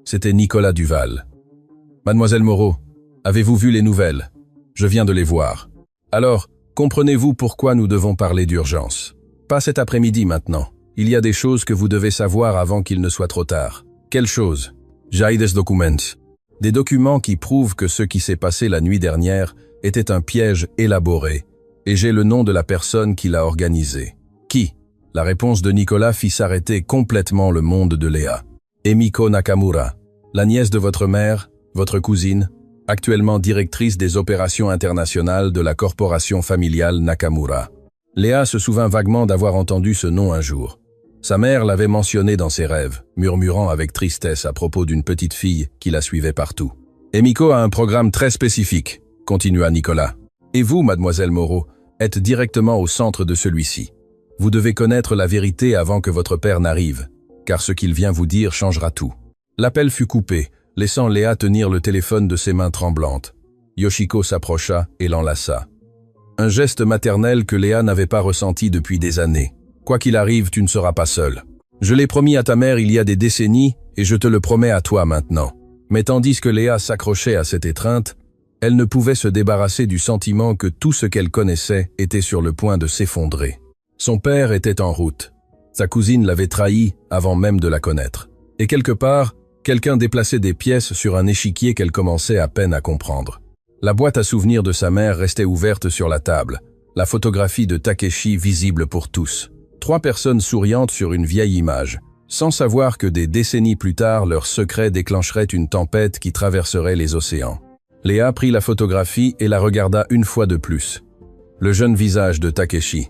C'était Nicolas Duval. « Mademoiselle Moreau, avez-vous vu les nouvelles? Je viens de les voir. Alors, comprenez-vous pourquoi nous devons parler d'urgence? Pas cet après-midi maintenant. Il y a des choses que vous devez savoir avant qu'il ne soit trop tard. Quelles choses? J'ai des documents. Des documents qui prouvent que ce qui s'est passé la nuit dernière était un piège élaboré, et j'ai le nom de la personne qui l'a organisé. Qui? La réponse de Nicolas fit s'arrêter complètement le monde de Léa. Emiko Nakamura, la nièce de votre mère, votre cousine, actuellement directrice des opérations internationales de la corporation familiale Nakamura. Léa se souvint vaguement d'avoir entendu ce nom un jour. Sa mère l'avait mentionné dans ses rêves, murmurant avec tristesse à propos d'une petite fille qui la suivait partout. Emiko a un programme très spécifique, continua Nicolas. Et vous, mademoiselle Moreau, êtes directement au centre de celui-ci. Vous devez connaître la vérité avant que votre père n'arrive, car ce qu'il vient vous dire changera tout. L'appel fut coupé, laissant Léa tenir le téléphone de ses mains tremblantes. Yoshiko s'approcha et l'enlaça. Un geste maternel que Léa n'avait pas ressenti depuis des années. Quoi qu'il arrive, tu ne seras pas seul. Je l'ai promis à ta mère il y a des décennies et je te le promets à toi maintenant. Mais tandis que Léa s'accrochait à cette étreinte, elle ne pouvait se débarrasser du sentiment que tout ce qu'elle connaissait était sur le point de s'effondrer. Son père était en route. Sa cousine l'avait trahi avant même de la connaître. Et quelque part, quelqu'un déplaçait des pièces sur un échiquier qu'elle commençait à peine à comprendre. La boîte à souvenirs de sa mère restait ouverte sur la table, la photographie de Takeshi visible pour tous. 3 personnes souriantes sur une vieille image, sans savoir que des décennies plus tard, leur secret déclencherait une tempête qui traverserait les océans. Léa prit la photographie et la regarda une fois de plus. Le jeune visage de Takeshi,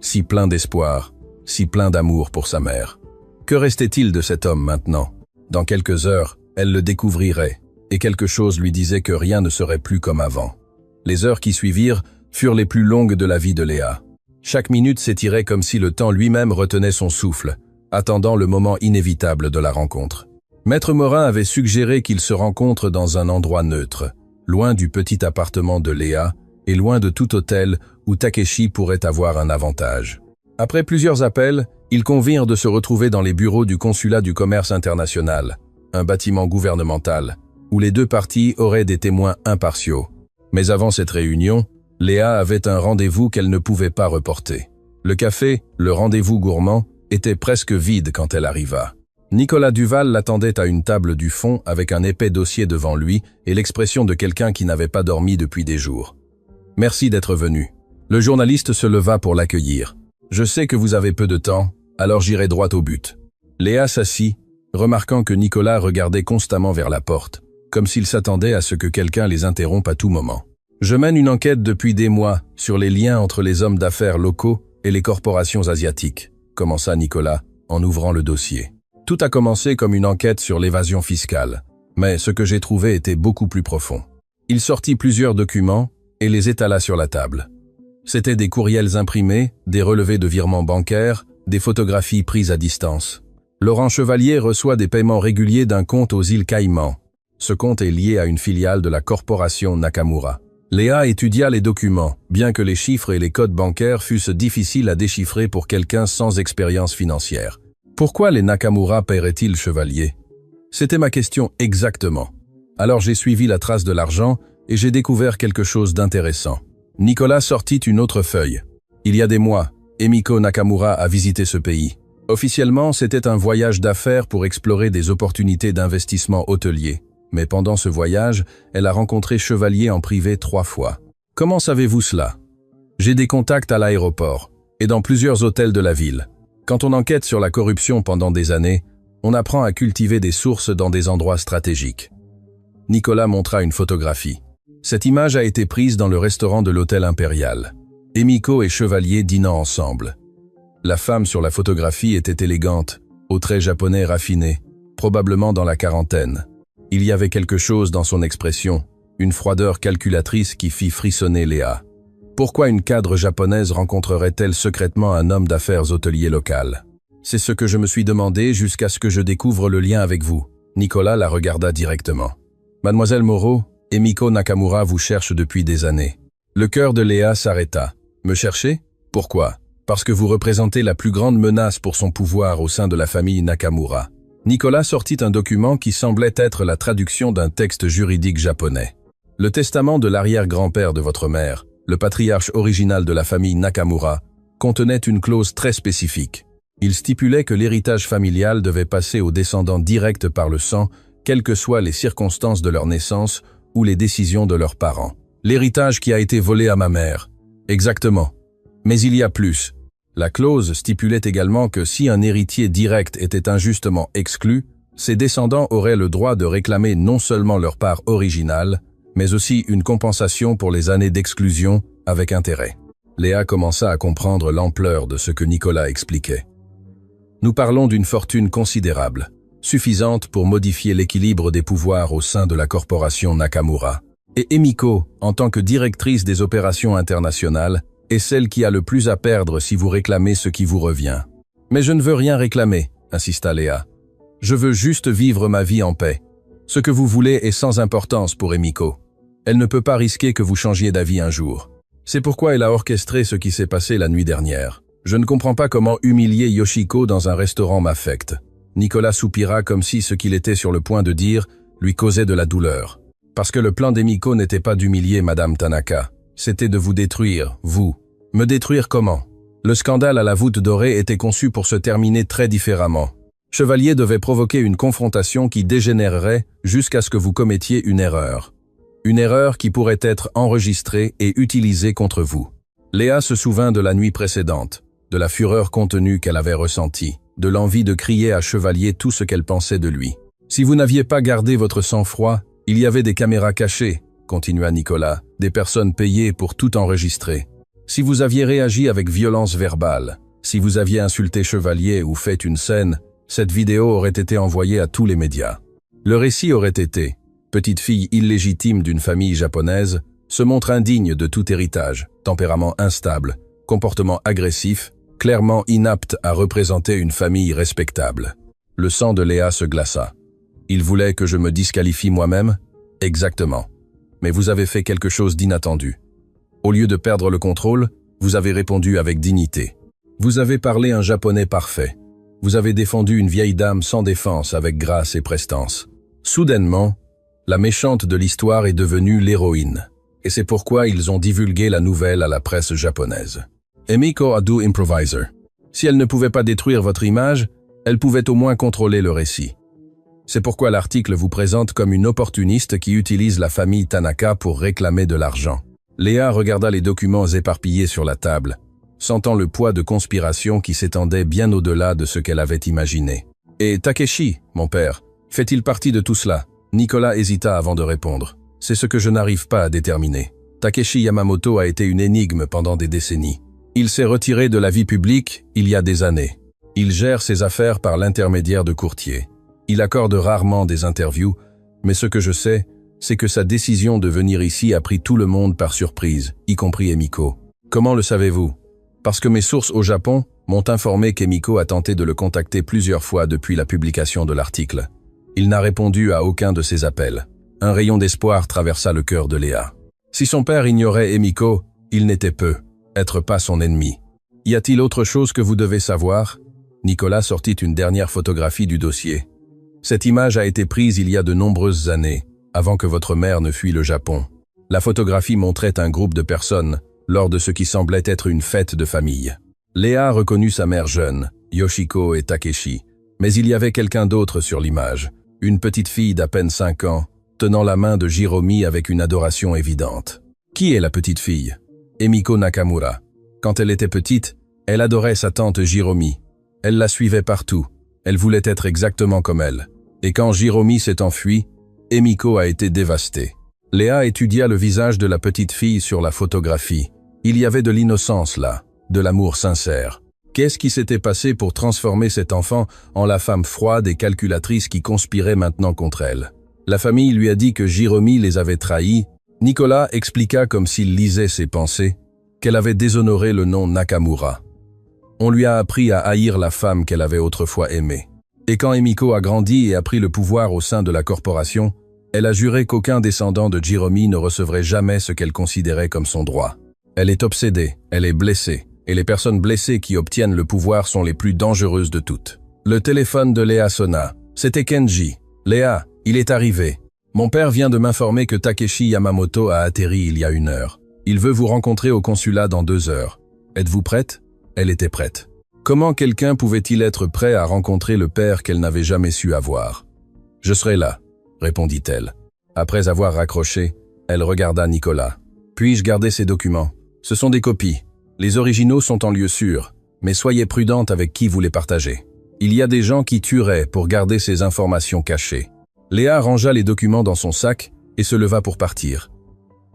si plein d'espoir, si plein d'amour pour sa mère. Que restait-il de cet homme maintenant? Dans quelques heures, elle le découvrirait, et quelque chose lui disait que rien ne serait plus comme avant. Les heures qui suivirent furent les plus longues de la vie de Léa. Chaque minute s'étirait comme si le temps lui-même retenait son souffle, attendant le moment inévitable de la rencontre. Maître Morin avait suggéré qu'ils se rencontrent dans un endroit neutre, loin du petit appartement de Léa et loin de tout hôtel où Takeshi pourrait avoir un avantage. Après plusieurs appels, ils convinrent de se retrouver dans les bureaux du consulat du commerce international, un bâtiment gouvernemental, où les 2 parties auraient des témoins impartiaux. Mais avant cette réunion, Léa avait un rendez-vous qu'elle ne pouvait pas reporter. Le café, le rendez-vous gourmand, était presque vide quand elle arriva. Nicolas Duval l'attendait à une table du fond avec un épais dossier devant lui et l'expression de quelqu'un qui n'avait pas dormi depuis des jours. « Merci d'être venu. » Le journaliste se leva pour l'accueillir. « Je sais que vous avez peu de temps, alors j'irai droit au but. » Léa s'assit, remarquant que Nicolas regardait constamment vers la porte, comme s'il s'attendait à ce que quelqu'un les interrompe à tout moment. « Je mène une enquête depuis des mois sur les liens entre les hommes d'affaires locaux et les corporations asiatiques, commença Nicolas en ouvrant le dossier. Tout a commencé comme une enquête sur l'évasion fiscale, mais ce que j'ai trouvé était beaucoup plus profond. Il sortit plusieurs documents et les étala sur la table. C'étaient des courriels imprimés, des relevés de virements bancaires, des photographies prises à distance. Laurent Chevalier reçoit des paiements réguliers d'un compte aux îles Caïmans. Ce compte est lié à une filiale de la corporation Nakamura. Léa étudia les documents, bien que les chiffres et les codes bancaires fussent difficiles à déchiffrer pour quelqu'un sans expérience financière. Pourquoi les Nakamura paieraient-ils Chevalier? C'était ma question exactement. Alors j'ai suivi la trace de l'argent et j'ai découvert quelque chose d'intéressant. Nicolas sortit une autre feuille. Il y a des mois, Emiko Nakamura a visité ce pays. Officiellement, c'était un voyage d'affaires pour explorer des opportunités d'investissement hôtelier. Mais pendant ce voyage, elle a rencontré Chevalier en privé 3 fois. Comment savez-vous cela? J'ai des contacts à l'aéroport et dans plusieurs hôtels de la ville. Quand on enquête sur la corruption pendant des années, on apprend à cultiver des sources dans des endroits stratégiques. Nicolas montra une photographie. Cette image a été prise dans le restaurant de l'hôtel impérial. Emiko et Chevalier dînant ensemble. La femme sur la photographie était élégante, aux traits japonais raffinés, probablement dans la quarantaine. Il y avait quelque chose dans son expression, une froideur calculatrice qui fit frissonner Léa. Pourquoi une cadre japonaise rencontrerait-elle secrètement un homme d'affaires hôtelier local? C'est ce que je me suis demandé jusqu'à ce que je découvre le lien avec vous. Nicolas la regarda directement. Mademoiselle Moreau, Emiko Nakamura vous cherche depuis des années. Le cœur de Léa s'arrêta. Me chercher? Pourquoi? Parce que vous représentez la plus grande menace pour son pouvoir au sein de la famille Nakamura. Nicolas sortit un document qui semblait être la traduction d'un texte juridique japonais. Le testament de l'arrière-grand-père de votre mère, le patriarche original de la famille Nakamura, contenait une clause très spécifique. Il stipulait que l'héritage familial devait passer aux descendants directs par le sang, quelles que soient les circonstances de leur naissance ou les décisions de leurs parents. L'héritage qui a été volé à ma mère. Exactement. Mais il y a plus. La clause stipulait également que si un héritier direct était injustement exclu, ses descendants auraient le droit de réclamer non seulement leur part originale, mais aussi une compensation pour les années d'exclusion avec intérêt. Léa commença à comprendre l'ampleur de ce que Nicolas expliquait. Nous parlons d'une fortune considérable, suffisante pour modifier l'équilibre des pouvoirs au sein de la corporation Nakamura. Et Emiko, en tant que directrice des opérations internationales, est celle qui a le plus à perdre si vous réclamez ce qui vous revient. Mais je ne veux rien réclamer, insista Léa. Je veux juste vivre ma vie en paix. Ce que vous voulez est sans importance pour Emiko. Elle ne peut pas risquer que vous changiez d'avis un jour. C'est pourquoi elle a orchestré ce qui s'est passé la nuit dernière. Je ne comprends pas comment humilier Yoshiko dans un restaurant m'affecte. Nicolas soupira comme si ce qu'il était sur le point de dire lui causait de la douleur. Parce que le plan d'Emiko n'était pas d'humilier Madame Tanaka. C'était de vous détruire, vous. Me détruire comment? Le scandale à la voûte dorée était conçu pour se terminer très différemment. Chevalier devait provoquer une confrontation qui dégénérerait jusqu'à ce que vous commettiez une erreur. Une erreur qui pourrait être enregistrée et utilisée contre vous. Léa se souvint de la nuit précédente. de la fureur contenue qu'elle avait ressentie, de l'envie de crier à Chevalier tout ce qu'elle pensait de lui. « Si vous n'aviez pas gardé votre sang-froid, il y avait des caméras cachées, » continua Nicolas, « des personnes payées pour tout enregistrer. Si vous aviez réagi avec violence verbale, si vous aviez insulté Chevalier ou fait une scène, cette vidéo aurait été envoyée à tous les médias. Le récit aurait été « Petite fille illégitime d'une famille japonaise, se montre indigne de tout héritage, tempérament instable, comportement agressif, clairement inapte à représenter une famille respectable. » Le sang de Léa se glaça. « Il voulait que je me disqualifie moi-même ? Exactement. Mais vous avez fait quelque chose d'inattendu. Au lieu de perdre le contrôle, vous avez répondu avec dignité. Vous avez parlé un japonais parfait. Vous avez défendu une vieille dame sans défense avec grâce et prestance. Soudainement, la méchante de l'histoire est devenue l'héroïne. Et c'est pourquoi ils ont divulgué la nouvelle à la presse japonaise. Emiko Adu Improviser. Si elle ne pouvait pas détruire votre image, elle pouvait au moins contrôler le récit. C'est pourquoi l'article vous présente comme une opportuniste qui utilise la famille Tanaka pour réclamer de l'argent. Léa regarda les documents éparpillés sur la table, sentant le poids de conspiration qui s'étendait bien au-delà de ce qu'elle avait imaginé. « Et Takeshi, mon père, fait-il partie de tout cela ?» Nicolas hésita avant de répondre. « C'est ce que je n'arrive pas à déterminer. Takeshi Yamamoto a été une énigme pendant des décennies. Il s'est retiré de la vie publique il y a des années. Il gère ses affaires par l'intermédiaire de courtiers. Il accorde rarement des interviews, mais ce que je sais, c'est que sa décision de venir ici a pris tout le monde par surprise, y compris Emiko. Comment le savez-vous? Parce que mes sources au Japon m'ont informé qu'Emiko a tenté de le contacter plusieurs fois depuis la publication de l'article. Il n'a répondu à aucun de ses appels. Un rayon d'espoir traversa le cœur de Léa. Si son père ignorait Emiko, il n'était peu, être pas son ennemi. Y a-t-il autre chose que vous devez savoir? Nicolas sortit une dernière photographie du dossier. Cette image a été prise il y a de nombreuses années, avant que votre mère ne fuit le Japon. La photographie montrait un groupe de personnes, lors de ce qui semblait être une fête de famille. Léa reconnut sa mère jeune, Yoshiko et Takeshi, mais il y avait quelqu'un d'autre sur l'image, une petite fille d'à peine 5 ans, tenant la main de Jiromi avec une adoration évidente. Qui est la petite fille? Emiko Nakamura. Quand elle était petite, elle adorait sa tante Jiromi. Elle la suivait partout. Elle voulait être exactement comme elle. Et quand Jiromi s'est enfui, Emiko a été dévastée. Léa étudia le visage de la petite fille sur la photographie. Il y avait de l'innocence là, de l'amour sincère. Qu'est-ce qui s'était passé pour transformer cet enfant en la femme froide et calculatrice qui conspirait maintenant contre elle? La famille lui a dit que Jiromi les avait trahis. Nicolas expliqua comme s'il lisait ses pensées, qu'elle avait déshonoré le nom Nakamura. On lui a appris à haïr la femme qu'elle avait autrefois aimée. Et quand Emiko a grandi et a pris le pouvoir au sein de la corporation, elle a juré qu'aucun descendant de Jiromi ne recevrait jamais ce qu'elle considérait comme son droit. Elle est obsédée, elle est blessée, et les personnes blessées qui obtiennent le pouvoir sont les plus dangereuses de toutes. Le téléphone de Léa sonna. C'était Kenji. « Léa, il est arrivé. Mon père vient de m'informer que Takeshi Yamamoto a atterri il y a 1 heure. Il veut vous rencontrer au consulat dans 2 heures. Êtes-vous prête ?» Elle était prête. Comment quelqu'un pouvait-il être prêt à rencontrer le père qu'elle n'avait jamais su avoir? « Je serai là, » répondit-elle. Après avoir raccroché, elle regarda Nicolas. « Puis-je garder ces documents? Ce sont des copies. Les originaux sont en lieu sûr, mais soyez prudente avec qui vous les partagez. Il y a des gens qui tueraient pour garder ces informations cachées. » Léa rangea les documents dans son sac et se leva pour partir.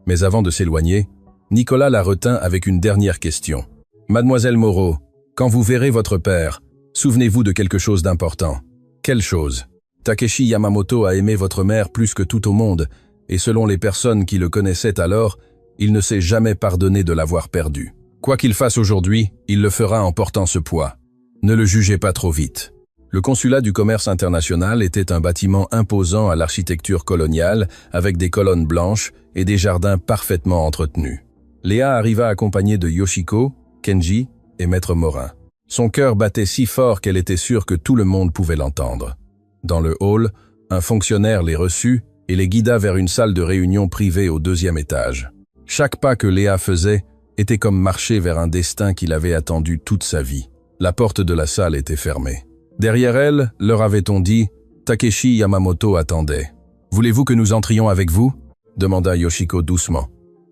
Mais avant de s'éloigner, Nicolas la retint avec une dernière question. « Mademoiselle Moreau, quand vous verrez votre père, souvenez-vous de quelque chose d'important. Quelle chose? Takeshi Yamamoto a aimé votre mère plus que tout au monde, et selon les personnes qui le connaissaient alors, il ne s'est jamais pardonné de l'avoir perdu. Quoi qu'il fasse aujourd'hui, il le fera en portant ce poids. Ne le jugez pas trop vite. » Le consulat du commerce international était un bâtiment imposant à l'architecture coloniale, avec des colonnes blanches et des jardins parfaitement entretenus. Léa arriva accompagnée de Yoshiko, Kenji et Maître Morin. Son cœur battait si fort qu'elle était sûre que tout le monde pouvait l'entendre. Dans le hall, un fonctionnaire les reçut et les guida vers une salle de réunion privée au 2e étage. Chaque pas que Léa faisait était comme marcher vers un destin qu'il avait attendu toute sa vie. La porte de la salle était fermée. Derrière elle, leur avait-on dit, Takeshi Yamamoto attendait. « Voulez-vous que nous entrions avec vous ?» demanda Yoshiko doucement.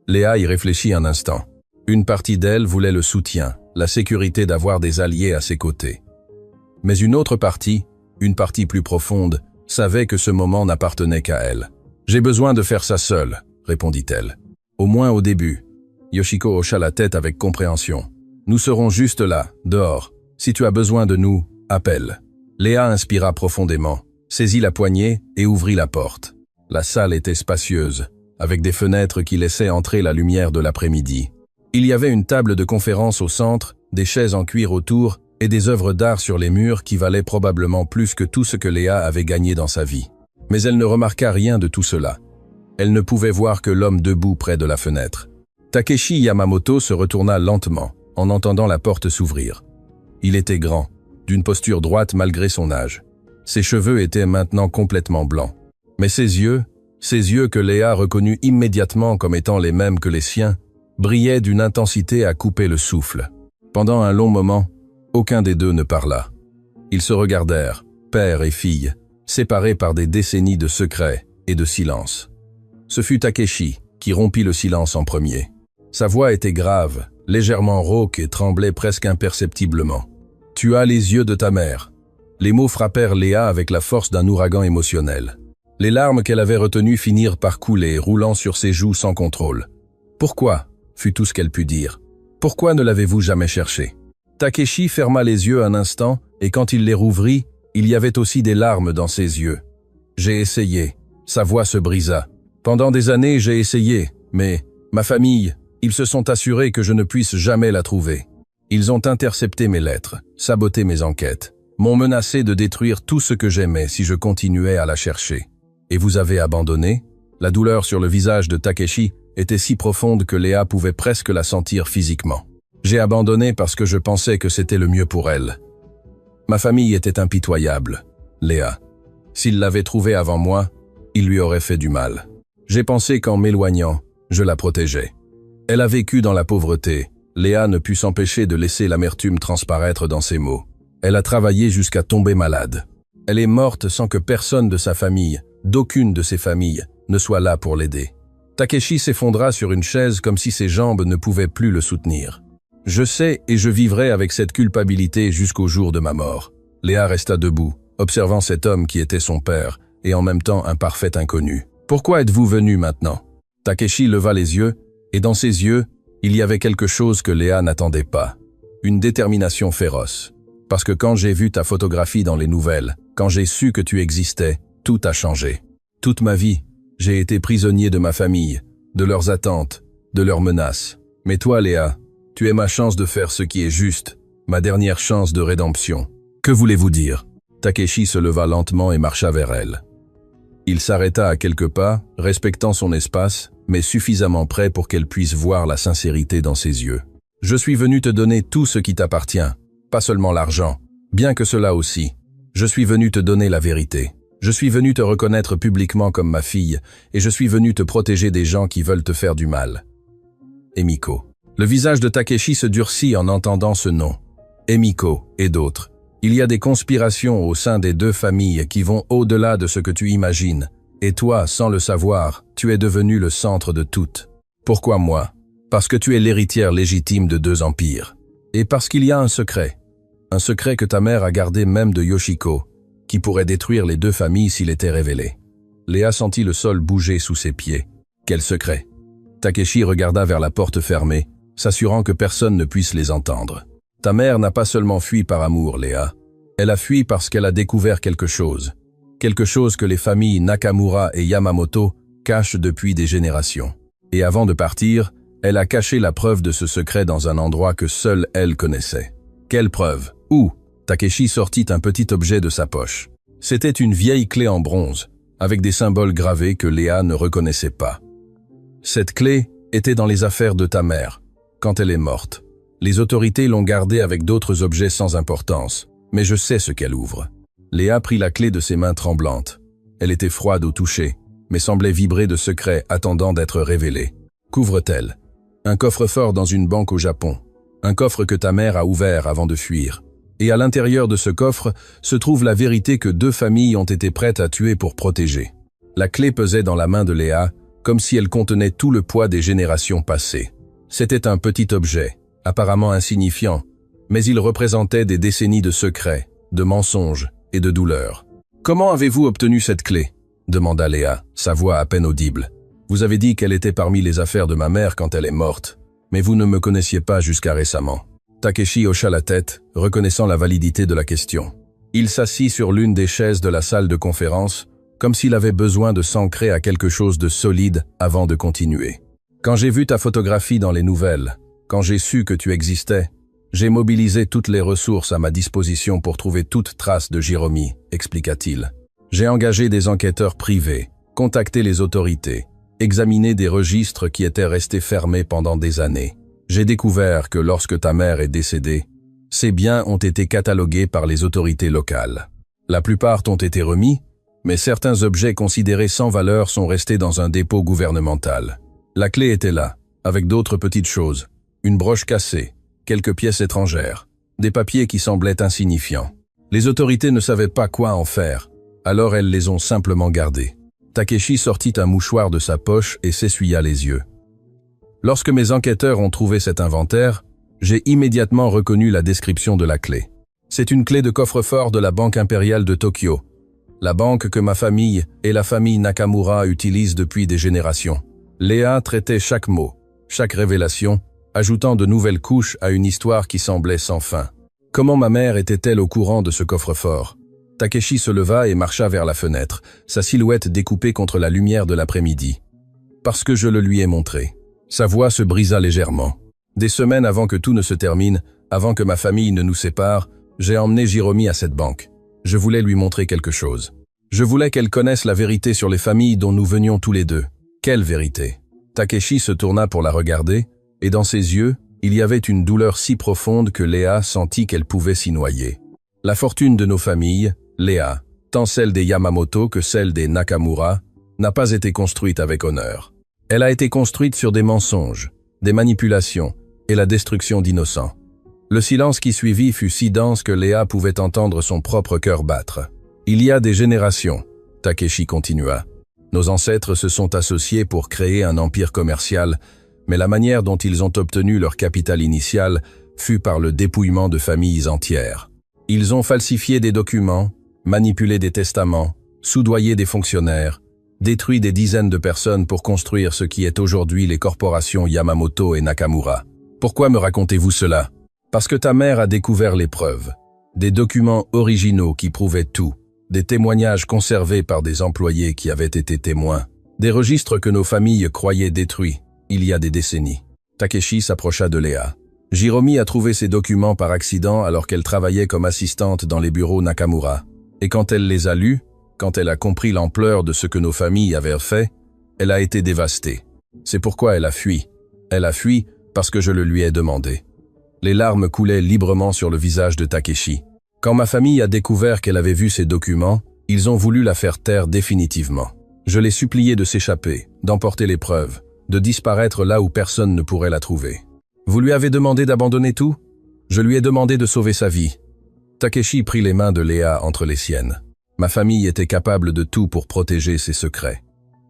Léa y réfléchit un instant. Une partie d'elle voulait le soutien, la sécurité d'avoir des alliés à ses côtés. Mais une autre partie, une partie plus profonde, savait que ce moment n'appartenait qu'à elle. « J'ai besoin de faire ça seule », répondit-elle. « Au moins au début. » Yoshiko hocha la tête avec compréhension. « Nous serons juste là, dehors. Si tu as besoin de nous, appelle. » Léa inspira profondément, saisit la poignée et ouvrit la porte. La salle était spacieuse, avec des fenêtres qui laissaient entrer la lumière de l'après-midi. Il y avait une table de conférence au centre, des chaises en cuir autour et des œuvres d'art sur les murs qui valaient probablement plus que tout ce que Léa avait gagné dans sa vie. Mais elle ne remarqua rien de tout cela. Elle ne pouvait voir que l'homme debout près de la fenêtre. Takeshi Yamamoto se retourna lentement, en entendant la porte s'ouvrir. Il était grand, d'une posture droite malgré son âge. Ses cheveux étaient maintenant complètement blancs. Mais ses yeux que Léa reconnut immédiatement comme étant les mêmes que les siens, brillaient d'une intensité à couper le souffle. Pendant un long moment, aucun des deux ne parla. Ils se regardèrent, père et fille, séparés par des décennies de secrets et de silence. Ce fut Takeshi qui rompit le silence en premier. Sa voix était grave, légèrement rauque et tremblait presque imperceptiblement. « Tu as les yeux de ta mère ». Les mots frappèrent Léa avec la force d'un ouragan émotionnel. Les larmes qu'elle avait retenues finirent par couler, roulant sur ses joues sans contrôle. « Pourquoi ?» fut tout ce qu'elle put dire. « Pourquoi ne l'avez-vous jamais cherché ?» Takeshi ferma les yeux un instant, et quand il les rouvrit, il y avait aussi des larmes dans ses yeux. « J'ai essayé. » Sa voix se brisa. « Pendant des années, j'ai essayé, mais ma famille, ils se sont assurés que je ne puisse jamais la trouver. Ils ont intercepté mes lettres, saboté mes enquêtes, m'ont menacé de détruire tout ce que j'aimais si je continuais à la chercher. Et vous avez abandonné ?» La douleur sur le visage de Takeshi était si profonde que Léa pouvait presque la sentir physiquement. « J'ai abandonné parce que je pensais que c'était le mieux pour elle. Ma famille était impitoyable, Léa. S'il l'avait trouvée avant moi, il lui aurait fait du mal. J'ai pensé qu'en m'éloignant, je la protégeais. Elle a vécu dans la pauvreté. » Léa ne put s'empêcher de laisser l'amertume transparaître dans ses mots. Elle a travaillé jusqu'à tomber malade. Elle est morte sans que personne de sa famille, d'aucune de ses familles, ne soit là pour l'aider. Takeshi s'effondra sur une chaise comme si ses jambes ne pouvaient plus le soutenir. « Je sais et je vivrai avec cette culpabilité jusqu'au jour de ma mort. » Léa resta debout, observant cet homme qui était son père et en même temps un parfait inconnu. « Pourquoi êtes-vous venu maintenant ?» Takeshi leva les yeux, et dans ses yeux, il y avait quelque chose que Léa n'attendait pas. Une détermination féroce. « Parce que quand j'ai vu ta photographie dans les nouvelles, quand j'ai su que tu existais, tout a changé. Toute ma vie, j'ai été prisonnier de ma famille, de leurs attentes, de leurs menaces. Mais toi, Léa, tu es ma chance de faire ce qui est juste, ma dernière chance de rédemption. Que voulez-vous dire ?» Takeshi se leva lentement et marcha vers elle. Il s'arrêta à quelques pas, respectant son espace, mais suffisamment près pour qu'elle puisse voir la sincérité dans ses yeux. « Je suis venu te donner tout ce qui t'appartient, pas seulement l'argent, bien que cela aussi. Je suis venu te donner la vérité. Je suis venu te reconnaître publiquement comme ma fille, et je suis venu te protéger des gens qui veulent te faire du mal. » Emiko. Le visage de Takeshi se durcit en entendant ce nom. Emiko et d'autres. Il y a des conspirations au sein des deux familles qui vont au-delà de ce que tu imagines. Et toi, sans le savoir, tu es devenu le centre de toutes. Pourquoi moi? Parce que tu es l'héritière légitime de deux empires. Et parce qu'il y a un secret que ta mère a gardé même de Yoshiko, qui pourrait détruire les deux familles s'il était révélé. Léa sentit le sol bouger sous ses pieds. Quel secret? Takeshi regarda vers la porte fermée, s'assurant que personne ne puisse les entendre. Ta mère n'a pas seulement fui par amour, Léa. Elle a fui parce qu'elle a découvert quelque chose que les familles Nakamura et Yamamoto cachent depuis des générations. Et avant de partir, elle a caché la preuve de ce secret dans un endroit que seule elle connaissait. Quelle preuve? Où? Takeshi sortit un petit objet de sa poche. C'était une vieille clé en bronze, avec des symboles gravés que Léa ne reconnaissait pas. Cette clé était dans les affaires de ta mère, quand elle est morte. Les autorités l'ont gardée avec d'autres objets sans importance, mais je sais ce qu'elle ouvre. Léa prit la clé de ses mains tremblantes. Elle était froide au toucher, mais semblait vibrer de secrets attendant d'être révélés. Qu'ouvre-t-elle? Un coffre-fort dans une banque au Japon. Un coffre que ta mère a ouvert avant de fuir. Et à l'intérieur de ce coffre se trouve la vérité que deux familles ont été prêtes à tuer pour protéger. La clé pesait dans la main de Léa, comme si elle contenait tout le poids des générations passées. C'était un petit objet, apparemment insignifiants, mais ils représentaient des décennies de secrets, de mensonges et de douleurs. « Comment avez-vous obtenu cette clé ?» demanda Léa, sa voix à peine audible. « Vous avez dit qu'elle était parmi les affaires de ma mère quand elle est morte, mais vous ne me connaissiez pas jusqu'à récemment. » Takeshi hocha la tête, reconnaissant la validité de la question. Il s'assit sur l'une des chaises de la salle de conférence, comme s'il avait besoin de s'ancrer à quelque chose de solide avant de continuer. « Quand j'ai vu ta photographie dans les nouvelles, quand j'ai su que tu existais, j'ai mobilisé toutes les ressources à ma disposition pour trouver toute trace de Jiromi, expliqua-t-il. J'ai engagé des enquêteurs privés, contacté les autorités, examiné des registres qui étaient restés fermés pendant des années. J'ai découvert que lorsque ta mère est décédée, ses biens ont été catalogués par les autorités locales. La plupart t'ont été remis, mais certains objets considérés sans valeur sont restés dans un dépôt gouvernemental. La clé était là, avec d'autres petites choses, une broche cassée, quelques pièces étrangères, des papiers qui semblaient insignifiants. Les autorités ne savaient pas quoi en faire, alors elles les ont simplement gardés. Takeshi sortit un mouchoir de sa poche et s'essuya les yeux. Lorsque mes enquêteurs ont trouvé cet inventaire, j'ai immédiatement reconnu la description de la clé. C'est une clé de coffre-fort de la Banque impériale de Tokyo, la banque que ma famille et la famille Nakamura utilisent depuis des générations. Léa traitait chaque mot, chaque révélation, ajoutant de nouvelles couches à une histoire qui semblait sans fin. Comment ma mère était-elle au courant de ce coffre-fort? Takeshi se leva et marcha vers la fenêtre, sa silhouette découpée contre la lumière de l'après-midi. Parce que je le lui ai montré. Sa voix se brisa légèrement. Des semaines avant que tout ne se termine, avant que ma famille ne nous sépare, j'ai emmené Jiromi à cette banque. Je voulais lui montrer quelque chose. Je voulais qu'elle connaisse la vérité sur les familles dont nous venions tous les deux. Quelle vérité? Takeshi se tourna pour la regarder, et dans ses yeux, il y avait une douleur si profonde que Léa sentit qu'elle pouvait s'y noyer. La fortune de nos familles, Léa, tant celle des Yamamoto que celle des Nakamura, n'a pas été construite avec honneur. Elle a été construite sur des mensonges, des manipulations et la destruction d'innocents. Le silence qui suivit fut si dense que Léa pouvait entendre son propre cœur battre. Il y a des générations, Takeshi continua. Nos ancêtres se sont associés pour créer un empire commercial, mais la manière dont ils ont obtenu leur capital initial fut par le dépouillement de familles entières. Ils ont falsifié des documents, manipulé des testaments, soudoyé des fonctionnaires, détruit des dizaines de personnes pour construire ce qui est aujourd'hui les corporations Yamamoto et Nakamura. Pourquoi me racontez-vous cela? Parce que ta mère a découvert les preuves, des documents originaux qui prouvaient tout, des témoignages conservés par des employés qui avaient été témoins, des registres que nos familles croyaient détruits, il y a des décennies. Takeshi s'approcha de Léa. Jiromi a trouvé ces documents par accident alors qu'elle travaillait comme assistante dans les bureaux Nakamura. Et quand elle les a lus, quand elle a compris l'ampleur de ce que nos familles avaient fait, elle a été dévastée. C'est pourquoi elle a fui. Elle a fui parce que je le lui ai demandé. Les larmes coulaient librement sur le visage de Takeshi. Quand ma famille a découvert qu'elle avait vu ces documents, ils ont voulu la faire taire définitivement. Je l'ai supplié de s'échapper, d'emporter les preuves, de disparaître là où personne ne pourrait la trouver. Vous lui avez demandé d'abandonner tout? Je lui ai demandé de sauver sa vie. Takeshi prit les mains de Léa entre les siennes. Ma famille était capable de tout pour protéger ses secrets.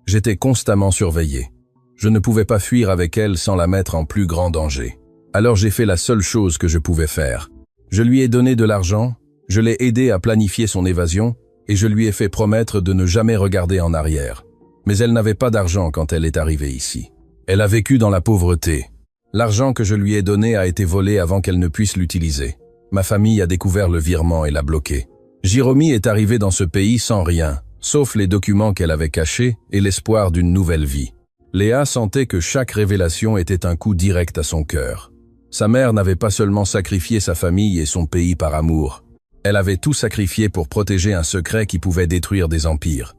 J'étais constamment surveillé. Je ne pouvais pas fuir avec elle sans la mettre en plus grand danger. Alors j'ai fait la seule chose que je pouvais faire. Je lui ai donné de l'argent, je l'ai aidé à planifier son évasion et je lui ai fait promettre de ne jamais regarder en arrière. Mais elle n'avait pas d'argent quand elle est arrivée ici. Elle a vécu dans la pauvreté. L'argent que je lui ai donné a été volé avant qu'elle ne puisse l'utiliser. Ma famille a découvert le virement et l'a bloqué. Jiromi est arrivée dans ce pays sans rien, sauf les documents qu'elle avait cachés et l'espoir d'une nouvelle vie. Léa sentait que chaque révélation était un coup direct à son cœur. Sa mère n'avait pas seulement sacrifié sa famille et son pays par amour. Elle avait tout sacrifié pour protéger un secret qui pouvait détruire des empires.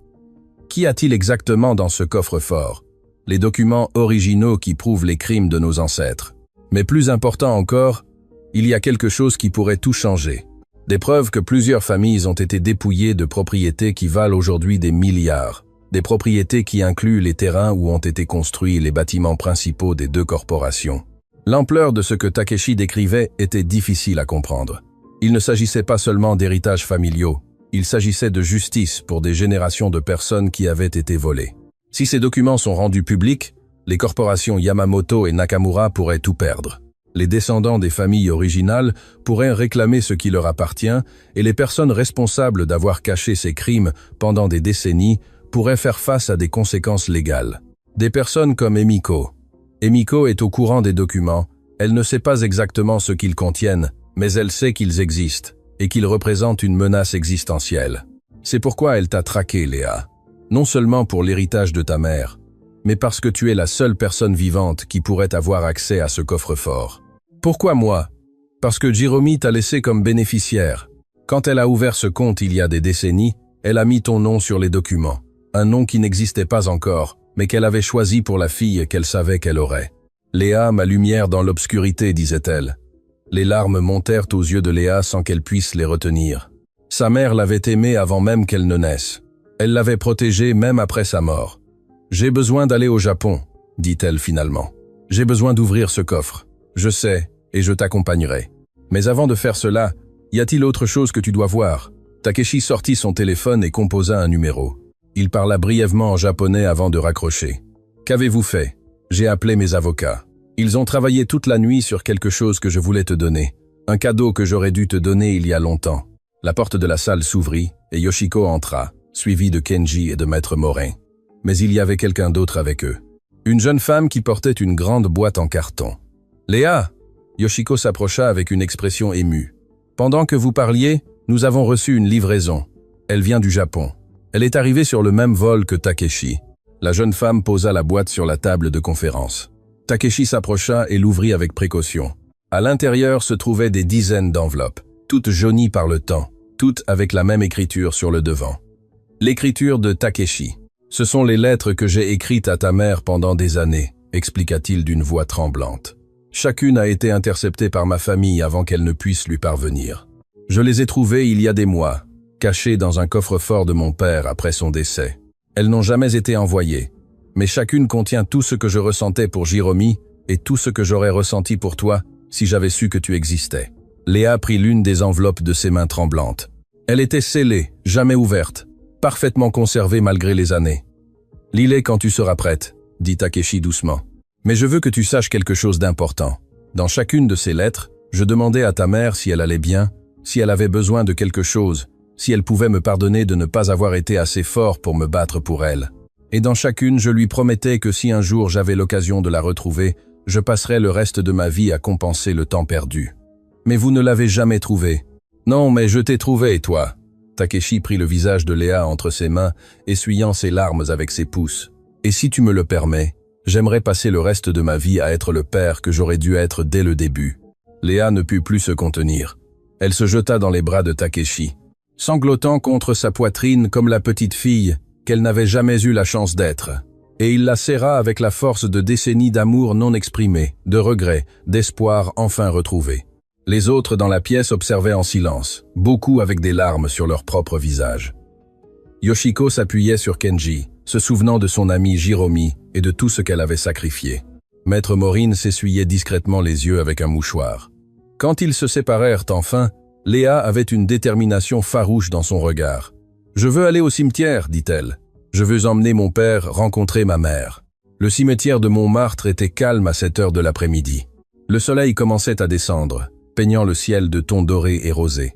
Qu'y a-t-il exactement dans ce coffre-fort? Les documents originaux qui prouvent les crimes de nos ancêtres. Mais plus important encore, il y a quelque chose qui pourrait tout changer. Des preuves que plusieurs familles ont été dépouillées de propriétés qui valent aujourd'hui des milliards. Des propriétés qui incluent les terrains où ont été construits les bâtiments principaux des deux corporations. L'ampleur de ce que Takeshi décrivait était difficile à comprendre. Il ne s'agissait pas seulement d'héritages familiaux, il s'agissait de justice pour des générations de personnes qui avaient été volées. Si ces documents sont rendus publics, les corporations Yamamoto et Nakamura pourraient tout perdre. Les descendants des familles originales pourraient réclamer ce qui leur appartient et les personnes responsables d'avoir caché ces crimes pendant des décennies pourraient faire face à des conséquences légales. Des personnes comme Emiko. Emiko est au courant des documents, elle ne sait pas exactement ce qu'ils contiennent, mais elle sait qu'ils existent et qu'ils représentent une menace existentielle. C'est pourquoi elle t'a traqué, Léa. Non seulement pour l'héritage de ta mère, mais parce que tu es la seule personne vivante qui pourrait avoir accès à ce coffre-fort. Pourquoi moi? Parce que Jérôme t'a laissé comme bénéficiaire. Quand elle a ouvert ce compte il y a des décennies, elle a mis ton nom sur les documents. Un nom qui n'existait pas encore, mais qu'elle avait choisi pour la fille qu'elle savait qu'elle aurait. Léa, ma lumière dans l'obscurité, disait-elle. Les larmes montèrent aux yeux de Léa sans qu'elle puisse les retenir. Sa mère l'avait aimée avant même qu'elle ne naisse. Elle l'avait protégée même après sa mort. « J'ai besoin d'aller au Japon », dit-elle finalement. « J'ai besoin d'ouvrir ce coffre. Je sais, et je t'accompagnerai. Mais avant de faire cela, y a-t-il autre chose que tu dois voir ?» Takeshi sortit son téléphone et composa un numéro. Il parla brièvement en japonais avant de raccrocher. « Qu'avez-vous fait ?» J'ai appelé mes avocats. Ils ont travaillé toute la nuit sur quelque chose que je voulais te donner. Un cadeau que j'aurais dû te donner il y a longtemps. La porte de la salle s'ouvrit et Yoshiko entra, suivi de Kenji et de Maître Morin. Mais il y avait quelqu'un d'autre avec eux. Une jeune femme qui portait une grande boîte en carton. « Léa !» Yoshiko s'approcha avec une expression émue. « Pendant que vous parliez, nous avons reçu une livraison. Elle vient du Japon. Elle est arrivée sur le même vol que Takeshi. » La jeune femme posa la boîte sur la table de conférence. Takeshi s'approcha et l'ouvrit avec précaution. À l'intérieur se trouvaient des dizaines d'enveloppes, toutes jaunies par le temps, toutes avec la même écriture sur le devant. L'écriture de Takeshi. « Ce sont les lettres que j'ai écrites à ta mère pendant des années », expliqua-t-il d'une voix tremblante. « Chacune a été interceptée par ma famille avant qu'elle ne puisse lui parvenir. Je les ai trouvées il y a des mois, cachées dans un coffre-fort de mon père après son décès. Elles n'ont jamais été envoyées, mais chacune contient tout ce que je ressentais pour Jérôme et tout ce que j'aurais ressenti pour toi si j'avais su que tu existais. » Léa prit l'une des enveloppes de ses mains tremblantes. Elle était scellée, jamais ouverte, parfaitement conservée malgré les années. « Lis-les quand tu seras prête, » dit Takeshi doucement. « Mais je veux que tu saches quelque chose d'important. Dans chacune de ces lettres, je demandais à ta mère si elle allait bien, si elle avait besoin de quelque chose, si elle pouvait me pardonner de ne pas avoir été assez fort pour me battre pour elle. Et dans chacune, je lui promettais que si un jour j'avais l'occasion de la retrouver, je passerais le reste de ma vie à compenser le temps perdu. Mais vous ne l'avez jamais trouvée. Non, mais je t'ai trouvé, toi. » Takeshi prit le visage de Léa entre ses mains, essuyant ses larmes avec ses pouces. « Et si tu me le permets, j'aimerais passer le reste de ma vie à être le père que j'aurais dû être dès le début. » Léa ne put plus se contenir. Elle se jeta dans les bras de Takeshi, sanglotant contre sa poitrine comme la petite fille qu'elle n'avait jamais eu la chance d'être. Et il la serra avec la force de décennies d'amour non exprimé, de regrets, d'espoir enfin retrouvés. Les autres dans la pièce observaient en silence, beaucoup avec des larmes sur leur propre visage. Yoshiko s'appuyait sur Kenji, se souvenant de son ami Jérôme et de tout ce qu'elle avait sacrifié. Maître Morin s'essuyait discrètement les yeux avec un mouchoir. Quand ils se séparèrent enfin, Léa avait une détermination farouche dans son regard. « Je veux aller au cimetière, dit-elle. Je veux emmener mon père rencontrer ma mère. » Le cimetière de Montmartre était calme à cette heure de l'après-midi. Le soleil commençait à descendre, peignant le ciel de tons dorés et rosés.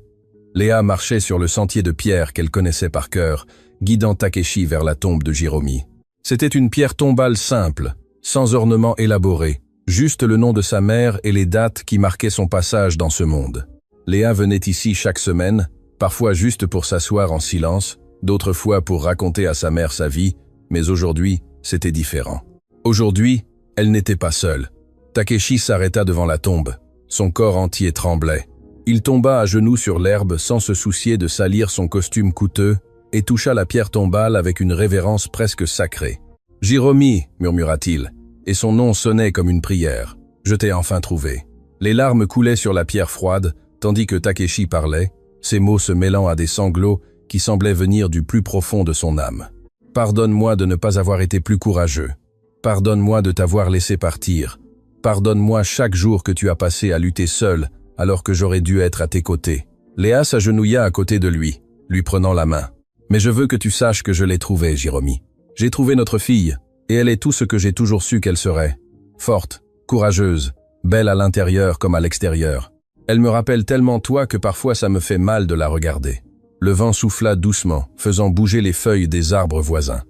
Léa marchait sur le sentier de pierre qu'elle connaissait par cœur, guidant Takeshi vers la tombe de Jérôme. C'était une pierre tombale simple, sans ornement élaboré, juste le nom de sa mère et les dates qui marquaient son passage dans ce monde. Léa venait ici chaque semaine, parfois juste pour s'asseoir en silence, d'autres fois pour raconter à sa mère sa vie, mais aujourd'hui, c'était différent. Aujourd'hui, elle n'était pas seule. Takeshi s'arrêta devant la tombe. Son corps entier tremblait. Il tomba à genoux sur l'herbe sans se soucier de salir son costume coûteux et toucha la pierre tombale avec une révérence presque sacrée. « Jérôme » murmura-t-il, et son nom sonnait comme une prière. « Je t'ai enfin trouvé. » Les larmes coulaient sur la pierre froide, tandis que Takeshi parlait, ses mots se mêlant à des sanglots qui semblaient venir du plus profond de son âme. « Pardonne-moi de ne pas avoir été plus courageux. Pardonne-moi de t'avoir laissé partir. Pardonne-moi chaque jour que tu as passé à lutter seul alors que j'aurais dû être à tes côtés. » Léa s'agenouilla à côté de lui, lui prenant la main. « Mais je veux que tu saches que je l'ai trouvée, Jérôme. J'ai trouvé notre fille, et elle est tout ce que j'ai toujours su qu'elle serait. Forte, courageuse, belle à l'intérieur comme à l'extérieur. Elle me rappelle tellement toi que parfois ça me fait mal de la regarder. Le vent souffla doucement, faisant bouger les feuilles des arbres voisins.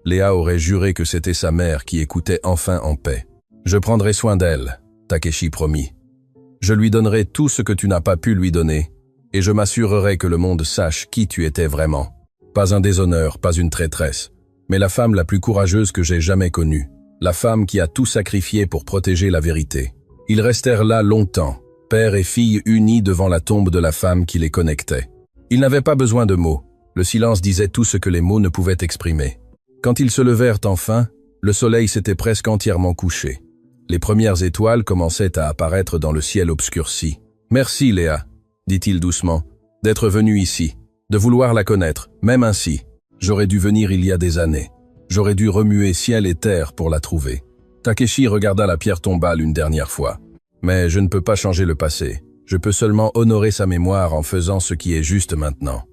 Léa aurait juré que c'était sa mère qui écoutait enfin en paix. « Je prendrai soin d'elle », Takeshi promit. « Je lui donnerai tout ce que tu n'as pas pu lui donner, et je m'assurerai que le monde sache qui tu étais vraiment. Pas un déshonneur, pas une traîtresse, mais la femme la plus courageuse que j'ai jamais connue, la femme qui a tout sacrifié pour protéger la vérité. » Ils restèrent là longtemps, père et fille unis devant la tombe de la femme qui les connectait. Ils n'avaient pas besoin de mots, le silence disait tout ce que les mots ne pouvaient exprimer. Quand ils se levèrent enfin, le soleil s'était presque entièrement couché. Les premières étoiles commençaient à apparaître dans le ciel obscurci. « Merci Léa, dit-il doucement, d'être venue ici, de vouloir la connaître, même ainsi. J'aurais dû venir il y a des années. J'aurais dû remuer ciel et terre pour la trouver. » Takeshi regarda la pierre tombale une dernière fois. « Mais je ne peux pas changer le passé. Je peux seulement honorer sa mémoire en faisant ce qui est juste maintenant. »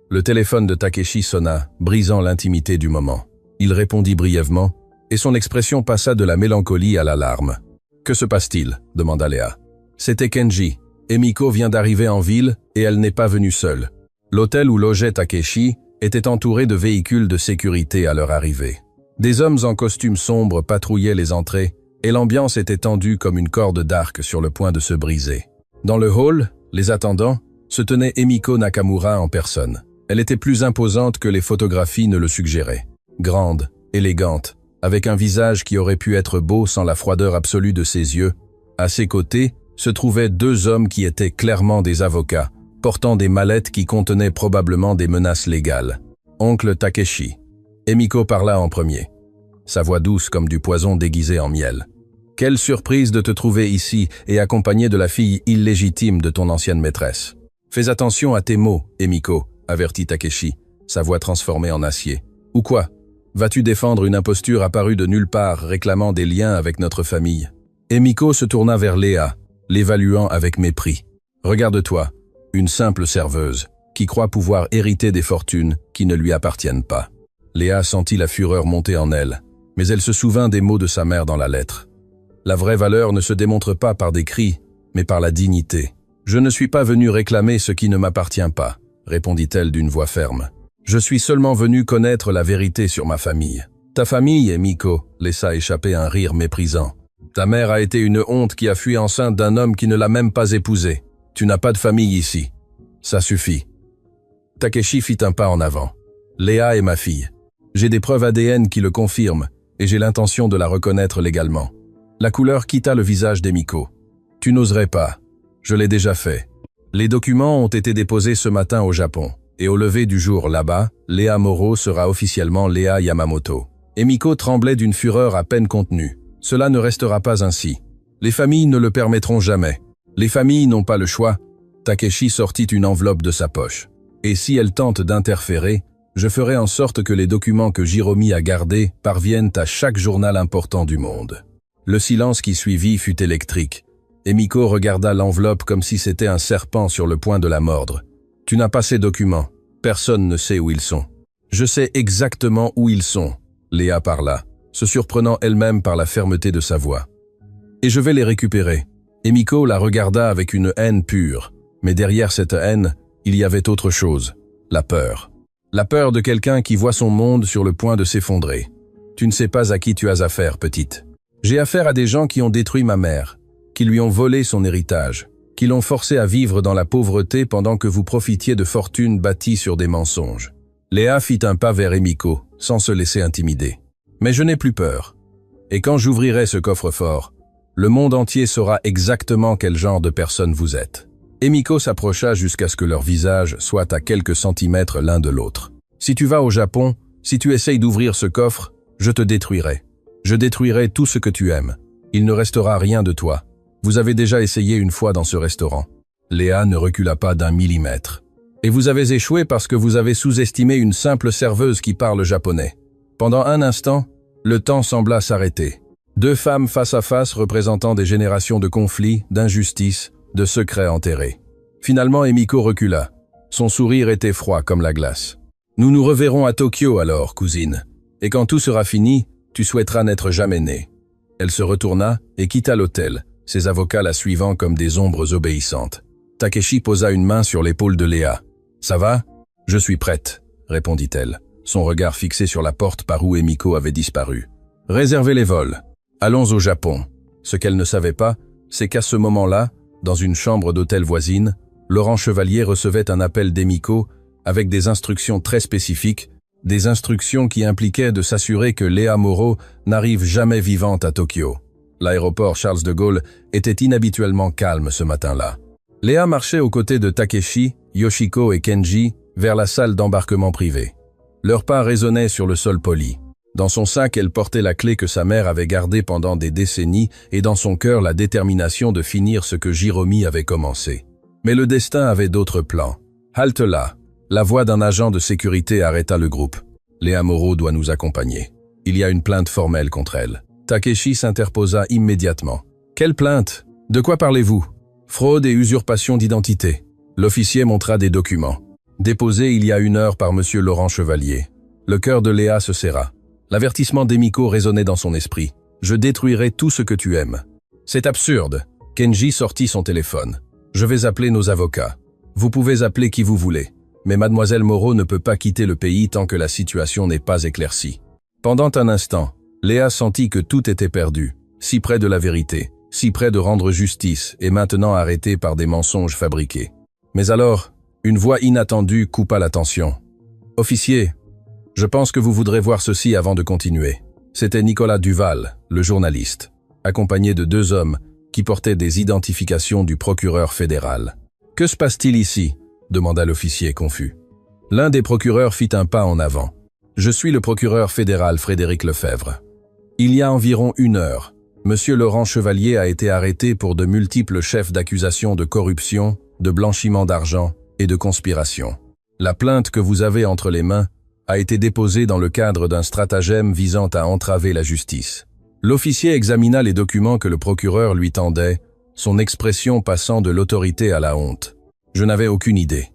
Le téléphone de Takeshi sonna, brisant l'intimité du moment. Il répondit brièvement, et son expression passa de la mélancolie à l'alarme. « Que se passe-t-il » demanda Léa. « C'était Kenji. Emiko vient d'arriver en ville et elle n'est pas venue seule. L'hôtel où logeait Takeshi était entouré de véhicules de sécurité à leur arrivée. Des hommes en costume sombre patrouillaient les entrées et l'ambiance était tendue comme une corde d'arc sur le point de se briser. Dans le hall, les attendants, se tenait Emiko Nakamura en personne. Elle était plus imposante que les photographies ne le suggéraient. Grande, élégante, avec un visage qui aurait pu être beau sans la froideur absolue de ses yeux. À ses côtés se trouvaient deux hommes qui étaient clairement des avocats, portant des mallettes qui contenaient probablement des menaces légales. Oncle Takeshi. Emiko parla en premier, sa voix douce comme du poison déguisé en miel. « Quelle surprise de te trouver ici et accompagné de la fille illégitime de ton ancienne maîtresse. Fais attention à tes mots, Emiko, avertit Takeshi, sa voix transformée en acier. Ou quoi? Vas-tu défendre une imposture apparue de nulle part réclamant des liens avec notre famille? » Emiko se tourna vers Léa, l'évaluant avec mépris. « Regarde-toi, une simple serveuse, qui croit pouvoir hériter des fortunes qui ne lui appartiennent pas. » Léa sentit la fureur monter en elle, mais elle se souvint des mots de sa mère dans la lettre. La vraie valeur ne se démontre pas par des cris, mais par la dignité. « Je ne suis pas venue réclamer ce qui ne m'appartient pas, » répondit-elle d'une voix ferme. « Je suis seulement venue connaître la vérité sur ma famille. »« Ta famille, Emiko » laissa échapper un rire méprisant. « Ta mère a été une honte qui a fui enceinte d'un homme qui ne l'a même pas épousée. Tu n'as pas de famille ici. Ça suffit. » Takeshi fit un pas en avant. « Léa est ma fille. J'ai des preuves ADN qui le confirment, et j'ai l'intention de la reconnaître légalement. » La couleur quitta le visage d'Emiko. « Tu n'oserais pas. Je l'ai déjà fait. Les documents ont été déposés ce matin au Japon, et au lever du jour là-bas, Léa Moro sera officiellement Léa Yamamoto. » Emiko tremblait d'une fureur à peine contenue. « Cela ne restera pas ainsi. Les familles ne le permettront jamais. Les familles n'ont pas le choix. » Takeshi sortit une enveloppe de sa poche. « Et si elle tente d'interférer, je ferai en sorte que les documents que Jiromi a gardés parviennent à chaque journal important du monde. » Le silence qui suivit fut électrique. Emiko regarda l'enveloppe comme si c'était un serpent sur le point de la mordre. « Tu n'as pas ces documents. Personne ne sait où ils sont. »« Je sais exactement où ils sont. » Léa parla, se surprenant elle-même par la fermeté de sa voix. « Et je vais les récupérer. » Emiko la regarda avec une haine pure. Mais derrière cette haine, il y avait autre chose. La peur. La peur de quelqu'un qui voit son monde sur le point de s'effondrer. « Tu ne sais pas à qui tu as affaire, petite. J'ai affaire à des gens qui ont détruit ma mère, qui lui ont volé son héritage, qui l'ont forcé à vivre dans la pauvreté pendant que vous profitiez de fortunes bâties sur des mensonges. » Léa fit un pas vers Emiko, sans se laisser intimider. « Mais je n'ai plus peur. Et quand j'ouvrirai ce coffre-fort, le monde entier saura exactement quel genre de personne vous êtes. » Emiko s'approcha jusqu'à ce que leurs visages soient à quelques centimètres l'un de l'autre. « Si tu vas au Japon, si tu essayes d'ouvrir ce coffre, je te détruirai. Je détruirai tout ce que tu aimes. Il ne restera rien de toi. Vous avez déjà essayé une fois dans ce restaurant. » Léa ne recula pas d'un millimètre. « Et vous avez échoué parce que vous avez sous-estimé une simple serveuse qui parle japonais. » Pendant un instant, le temps sembla s'arrêter. Deux femmes face à face représentant des générations de conflits, d'injustices, de secrets enterrés. Finalement, Emiko recula. Son sourire était froid comme la glace. « Nous nous reverrons à Tokyo alors, cousine. Et quand tout sera fini, tu souhaiteras n'être jamais née. » Elle se retourna et quitta l'hôtel, ses avocats la suivant comme des ombres obéissantes. Takeshi posa une main sur l'épaule de Léa. « Ça va ? Je suis prête, » répondit-elle, son regard fixé sur la porte par où Emiko avait disparu. « Réservez les vols. Allons au Japon. » Ce qu'elle ne savait pas, c'est qu'à ce moment-là, dans une chambre d'hôtel voisine, Laurent Chevalier recevait un appel d'Emiko avec des instructions très spécifiques, des instructions qui impliquaient de s'assurer que Léa Moreau n'arrive jamais vivante à Tokyo. L'aéroport Charles de Gaulle était inhabituellement calme ce matin-là. Léa marchait aux côtés de Takeshi, Yoshiko et Kenji vers la salle d'embarquement privée. Leurs pas résonnaient sur le sol poli. Dans son sac, elle portait la clé que sa mère avait gardée pendant des décennies et dans son cœur la détermination de finir ce que Jiromi avait commencé. Mais le destin avait d'autres plans. « Halte là !» La voix d'un agent de sécurité arrêta le groupe. « Léa Moreau doit nous accompagner. Il y a une plainte formelle contre elle. » Takeshi s'interposa immédiatement. « Quelle plainte? De quoi parlez-vous? » « Fraude et usurpation d'identité. » L'officier montra des documents. Déposés il y a 1 heure par monsieur Laurent Chevalier. Le cœur de Léa se serra. L'avertissement d'Emiko résonnait dans son esprit. « Je détruirai tout ce que tu aimes. » « C'est absurde. » Kenji sortit son téléphone. « Je vais appeler nos avocats. Vous pouvez appeler qui vous voulez. Mais mademoiselle Moreau ne peut pas quitter le pays tant que la situation n'est pas éclaircie. » Pendant un instant, Léa sentit que tout était perdu, si près de la vérité, si près de rendre justice et maintenant arrêtée par des mensonges fabriqués. Mais alors, une voix inattendue coupa la tension. « Officier, je pense que vous voudrez voir ceci avant de continuer. » C'était Nicolas Duval, le journaliste, accompagné de 2 hommes qui portaient des identifications du procureur fédéral. « Que se passe-t-il ici ?» demanda l'officier confus. L'un des procureurs fit un pas en avant. « Je suis le procureur fédéral Frédéric Lefebvre. Il y a environ 1 heure, Monsieur Laurent Chevalier a été arrêté pour de multiples chefs d'accusation de corruption, de blanchiment d'argent et de conspiration. La plainte que vous avez entre les mains a été déposée dans le cadre d'un stratagème visant à entraver la justice. » L'officier examina les documents que le procureur lui tendait, son expression passant de l'autorité à la honte. « Je n'avais aucune idée.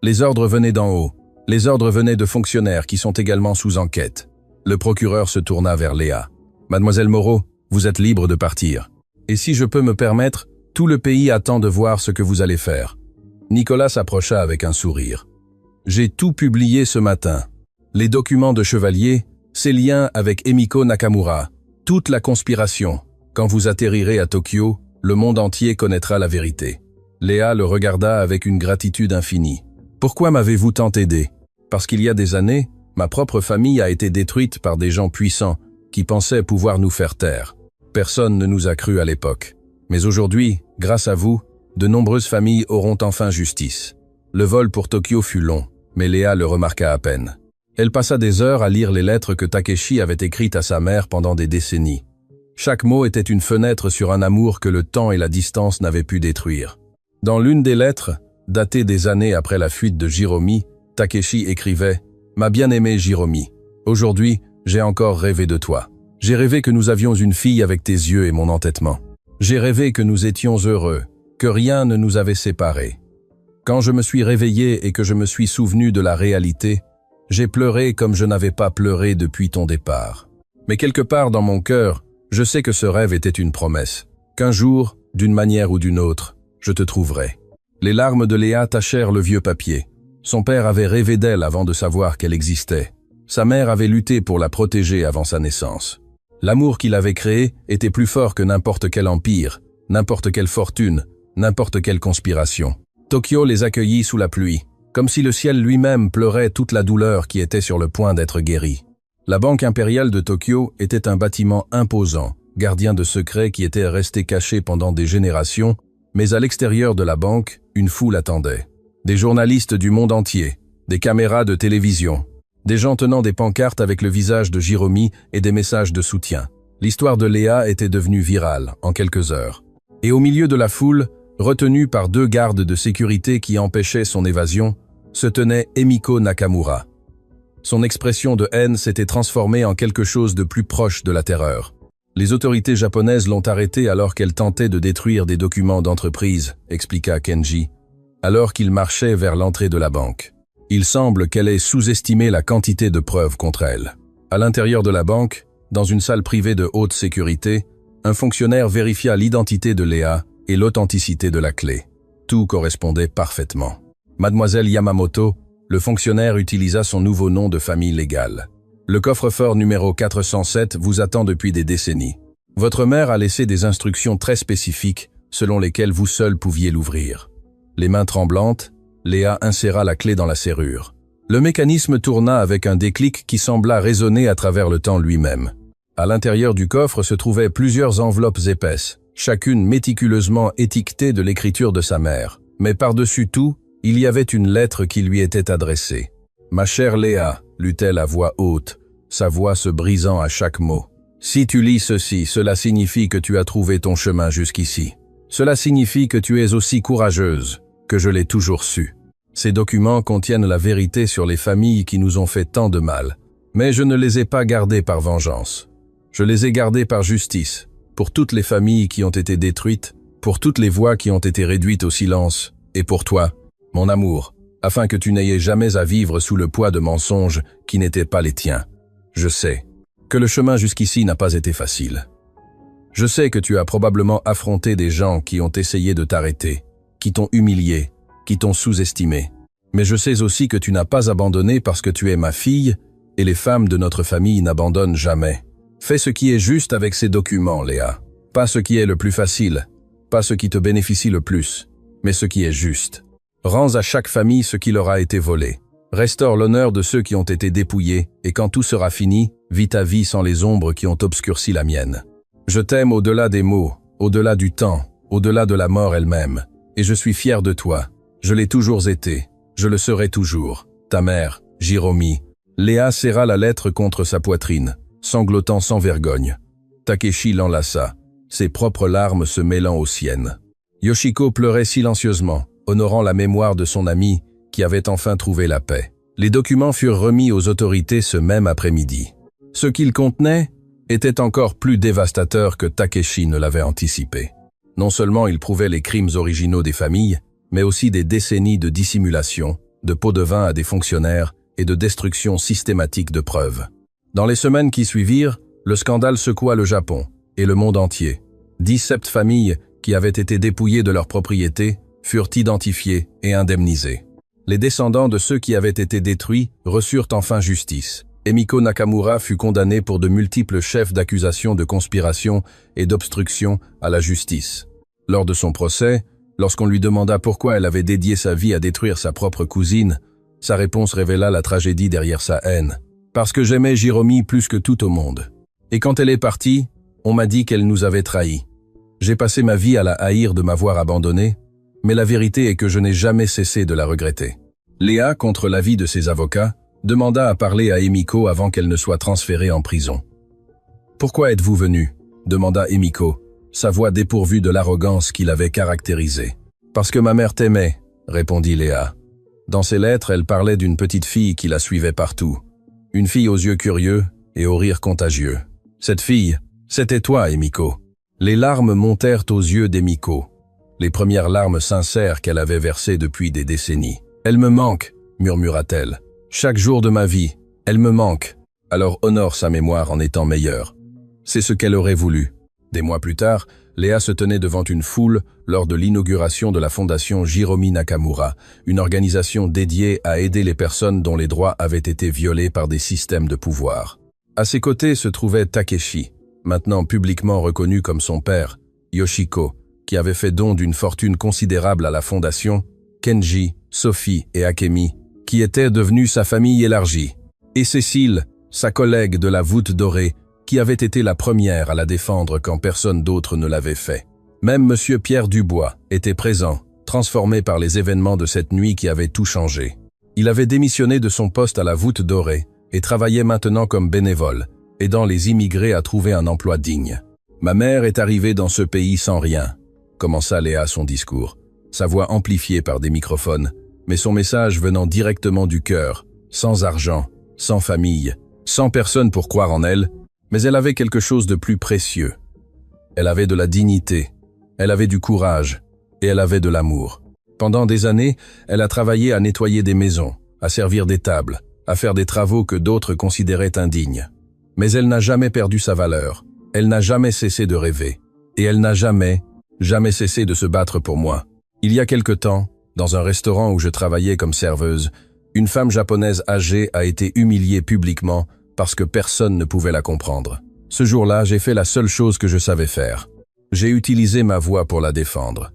Les ordres venaient d'en haut. Les ordres venaient de fonctionnaires qui sont également sous enquête. » Le procureur se tourna vers Léa. « Mademoiselle Moreau, vous êtes libre de partir. Et si je peux me permettre, tout le pays attend de voir ce que vous allez faire. » Nicolas s'approcha avec un sourire. « J'ai tout publié ce matin. Les documents de Chevalier, ses liens avec Emiko Nakamura, toute la conspiration. Quand vous atterrirez à Tokyo, le monde entier connaîtra la vérité. » Léa le regarda avec une gratitude infinie. « Pourquoi m'avez-vous tant aidé? Parce qu'il y a des années, ma propre famille a été détruite par des gens puissants qui pensaient pouvoir nous faire taire. Personne ne nous a cru à l'époque. Mais aujourd'hui, grâce à vous, de nombreuses familles auront enfin justice. » Le vol pour Tokyo fut long, mais Léa le remarqua à peine. Elle passa des heures à lire les lettres que Takeshi avait écrites à sa mère pendant des décennies. Chaque mot était une fenêtre sur un amour que le temps et la distance n'avaient pu détruire. Dans l'une des lettres, datée des années après la fuite de Jiromi, Takeshi écrivait « Ma bien-aimée Jiromi, aujourd'hui, j'ai encore rêvé de toi. J'ai rêvé que nous avions une fille avec tes yeux et mon entêtement. J'ai rêvé que nous étions heureux, que rien ne nous avait séparés. Quand je me suis réveillé et que je me suis souvenu de la réalité, j'ai pleuré comme je n'avais pas pleuré depuis ton départ. Mais quelque part dans mon cœur, je sais que ce rêve était une promesse, qu'un jour, d'une manière ou d'une autre, je te trouverai. » Les larmes de Léa tachèrent le vieux papier. Son père avait rêvé d'elle avant de savoir qu'elle existait. Sa mère avait lutté pour la protéger avant sa naissance. L'amour qu'il avait créé était plus fort que n'importe quel empire, n'importe quelle fortune, n'importe quelle conspiration. Tokyo les accueillit sous la pluie, comme si le ciel lui-même pleurait toute la douleur qui était sur le point d'être guérie. La Banque impériale de Tokyo était un bâtiment imposant, gardien de secrets qui était resté caché pendant des générations, mais à l'extérieur de la banque, une foule attendait. Des journalistes du monde entier, des caméras de télévision, des gens tenant des pancartes avec le visage de Jiromi et des messages de soutien. L'histoire de Léa était devenue virale en quelques heures. Et au milieu de la foule, retenue par 2 gardes de sécurité qui empêchaient son évasion, se tenait Emiko Nakamura. Son expression de haine s'était transformée en quelque chose de plus proche de la terreur. Les autorités japonaises l'ont arrêtée alors qu'elle tentait de détruire des documents d'entreprise, expliqua Kenji, alors qu'il marchait vers l'entrée de la banque. Il semble qu'elle ait sous-estimé la quantité de preuves contre elle. À l'intérieur de la banque, dans une salle privée de haute sécurité, Un fonctionnaire vérifia l'identité de Léa et l'authenticité de la clé. Tout correspondait parfaitement. Mademoiselle Yamamoto, le fonctionnaire utilisa son nouveau nom de famille légal. Le coffre-fort numéro 407 vous attend depuis des décennies. Votre mère a laissé des instructions très spécifiques selon lesquelles vous seul pouviez l'ouvrir. Les mains tremblantes, Léa inséra la clé dans la serrure. Le mécanisme tourna avec un déclic qui sembla résonner à travers le temps lui-même. À l'intérieur du coffre se trouvaient plusieurs enveloppes épaisses, chacune méticuleusement étiquetée de l'écriture de sa mère. Mais par-dessus tout, il y avait une lettre qui lui était adressée. « Ma chère Léa », lut-elle à voix haute, sa voix se brisant à chaque mot. « Si tu lis ceci, cela signifie que tu as trouvé ton chemin jusqu'ici. Cela signifie que tu es aussi courageuse, que je l'ai toujours su. Ces documents contiennent la vérité sur les familles qui nous ont fait tant de mal. Mais je ne les ai pas gardés par vengeance. Je les ai gardés par justice, pour toutes les familles qui ont été détruites, pour toutes les voix qui ont été réduites au silence, et pour toi, mon amour, afin que tu n'aies jamais à vivre sous le poids de mensonges qui n'étaient pas les tiens. Je sais que le chemin jusqu'ici n'a pas été facile. Je sais que tu as probablement affronté des gens qui ont essayé de t'arrêter, qui t'ont humilié, qui t'ont sous-estimé. Mais je sais aussi que tu n'as pas abandonné parce que tu es ma fille, et les femmes de notre famille n'abandonnent jamais. Fais ce qui est juste avec ces documents, Léa. Pas ce qui est le plus facile, pas ce qui te bénéficie le plus, mais ce qui est juste. Rends à chaque famille ce qui leur a été volé. Restaure l'honneur de ceux qui ont été dépouillés, et quand tout sera fini, vis ta vie sans les ombres qui ont obscurci la mienne. Je t'aime au-delà des mots, au-delà du temps, au-delà de la mort elle-même, et je suis fier de toi. Je l'ai toujours été, je le serai toujours. Ta mère, Jiromi. Léa serra la lettre contre sa poitrine, sanglotant sans vergogne. Takeshi l'enlaça, ses propres larmes se mêlant aux siennes. Yoshiko pleurait silencieusement, honorant la mémoire de son ami qui avait enfin trouvé la paix. Les documents furent remis aux autorités ce même après-midi. Ce qu'ils contenaient était encore plus dévastateur que Takeshi ne l'avait anticipé. Non seulement il prouvait les crimes originaux des familles, mais aussi des décennies de dissimulation, de pots de vin à des fonctionnaires et de destruction systématique de preuves. Dans les semaines qui suivirent, le scandale secoua le Japon et le monde entier. 17 familles qui avaient été dépouillées de leurs propriétés furent identifiées et indemnisées. Les descendants de ceux qui avaient été détruits reçurent enfin justice. Emiko Nakamura fut condamné pour de multiples chefs d'accusation de conspiration et d'obstruction à la justice. Lors de son procès, lorsqu'on lui demanda pourquoi elle avait dédié sa vie à détruire sa propre cousine, sa réponse révéla la tragédie derrière sa haine. « Parce que j'aimais Jiromi plus que tout au monde. Et quand elle est partie, on m'a dit qu'elle nous avait trahis. J'ai passé ma vie à la haïr de m'avoir abandonnée, mais la vérité est que je n'ai jamais cessé de la regretter. » Léa, contre l'avis de ses avocats, demanda à parler à Emiko avant qu'elle ne soit transférée en prison. « Pourquoi êtes-vous venu ?» demanda Emiko, sa voix dépourvue de l'arrogance qui l'avait caractérisée. « Parce que ma mère t'aimait », répondit Léa. Dans ses lettres, elle parlait d'une petite fille qui la suivait partout. Une fille aux yeux curieux et au rire contagieux. Cette fille, c'était toi, Emiko. Les larmes montèrent aux yeux d'Emiko. Les premières larmes sincères qu'elle avait versées depuis des décennies. « Elle me manque », murmura-t-elle. « Chaque jour de ma vie, elle me manque. Alors honore sa mémoire en étant meilleure. » C'est ce qu'elle aurait voulu. Des mois plus tard, Léa se tenait devant une foule lors de l'inauguration de la fondation Jiromi Nakamura, une organisation dédiée à aider les personnes dont les droits avaient été violés par des systèmes de pouvoir. À ses côtés se trouvait Takeshi, maintenant publiquement reconnu comme son père, Yoshiko, qui avait fait don d'une fortune considérable à la fondation, Kenji, Sophie et Akemi, qui étaient devenus sa famille élargie, et Cécile, sa collègue de la voûte dorée, qui avait été la première à la défendre quand personne d'autre ne l'avait fait. Même M. Pierre Dubois était présent, transformé par les événements de cette nuit qui avaient tout changé. Il avait démissionné de son poste à la voûte dorée et travaillait maintenant comme bénévole, aidant les immigrés à trouver un emploi digne. « Ma mère est arrivée dans ce pays sans rien », commença Léa son discours, sa voix amplifiée par des microphones, mais son message venant directement du cœur, sans argent, sans famille, sans personne pour croire en elle, mais elle avait quelque chose de plus précieux. Elle avait de la dignité, elle avait du courage, et elle avait de l'amour. Pendant des années, elle a travaillé à nettoyer des maisons, à servir des tables, à faire des travaux que d'autres considéraient indignes. Mais elle n'a jamais perdu sa valeur. Elle n'a jamais cessé de rêver. Et elle n'a jamais cessé de se battre pour moi. Il y a quelque temps, dans un restaurant où je travaillais comme serveuse, une femme japonaise âgée a été humiliée publiquement parce que personne ne pouvait la comprendre. Ce jour-là, j'ai fait la seule chose que je savais faire. J'ai utilisé ma voix pour la défendre.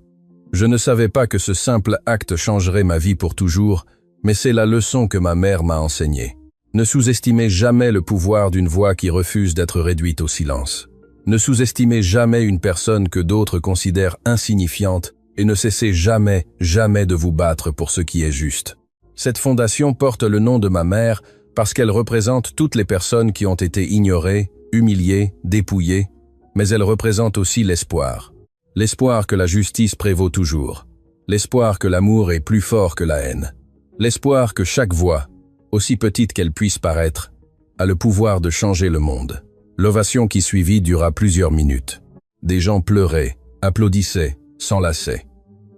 Je ne savais pas que ce simple acte changerait ma vie pour toujours, mais c'est la leçon que ma mère m'a enseignée. Ne sous-estimez jamais le pouvoir d'une voix qui refuse d'être réduite au silence. Ne sous-estimez jamais une personne que d'autres considèrent insignifiante et ne cessez jamais de vous battre pour ce qui est juste. Cette fondation porte le nom de ma mère parce qu'elle représente toutes les personnes qui ont été ignorées, humiliées, dépouillées, mais elle représente aussi l'espoir. L'espoir que la justice prévaut toujours. L'espoir que l'amour est plus fort que la haine. L'espoir que chaque voix, aussi petite qu'elle puisse paraître, a le pouvoir de changer le monde. L'ovation qui suivit dura plusieurs minutes. Des gens pleuraient, applaudissaient, s'enlaçaient.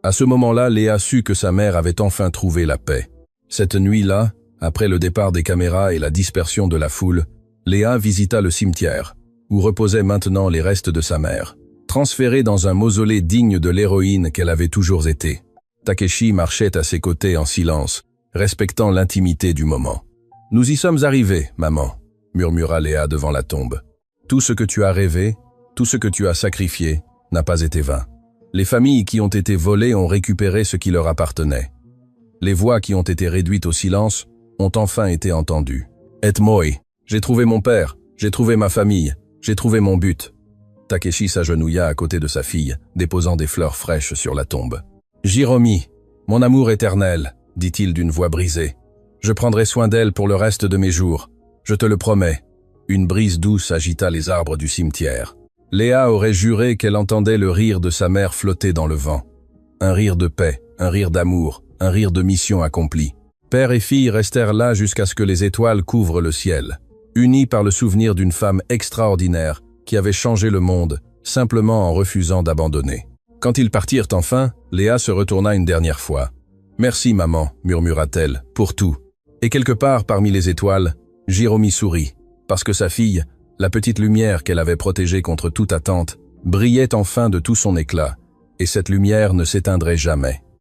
À ce moment-là, Léa sut que sa mère avait enfin trouvé la paix. Cette nuit-là, après le départ des caméras et la dispersion de la foule, Léa visita le cimetière, où reposaient maintenant les restes de sa mère, transférée dans un mausolée digne de l'héroïne qu'elle avait toujours été. Takeshi marchait à ses côtés en silence, respectant l'intimité du moment. « Nous y sommes arrivés, maman », murmura Léa devant la tombe. « Tout ce que tu as rêvé, tout ce que tu as sacrifié, n'a pas été vain. Les familles qui ont été volées ont récupéré ce qui leur appartenait. Les voix qui ont été réduites au silence ont enfin été entendues. Et moi, j'ai trouvé mon père, j'ai trouvé ma famille, j'ai trouvé mon but. » Takeshi s'agenouilla à côté de sa fille, déposant des fleurs fraîches sur la tombe. « Jiromi, mon amour éternel, dit-il d'une voix brisée. Je prendrai soin d'elle pour le reste de mes jours. Je te le promets. » Une brise douce agita les arbres du cimetière. Léa aurait juré qu'elle entendait le rire de sa mère flotter dans le vent. Un rire de paix, un rire d'amour, un rire de mission accomplie. Père et fille restèrent là jusqu'à ce que les étoiles couvrent le ciel, unis par le souvenir d'une femme extraordinaire qui avait changé le monde, simplement en refusant d'abandonner. Quand ils partirent enfin, Léa se retourna une dernière fois. « Merci maman », murmura-t-elle, « pour tout. » Et quelque part parmi les étoiles, Jiromi sourit, parce que sa fille, la petite lumière qu'elle avait protégée contre toute attente, brillait enfin de tout son éclat, et cette lumière ne s'éteindrait jamais.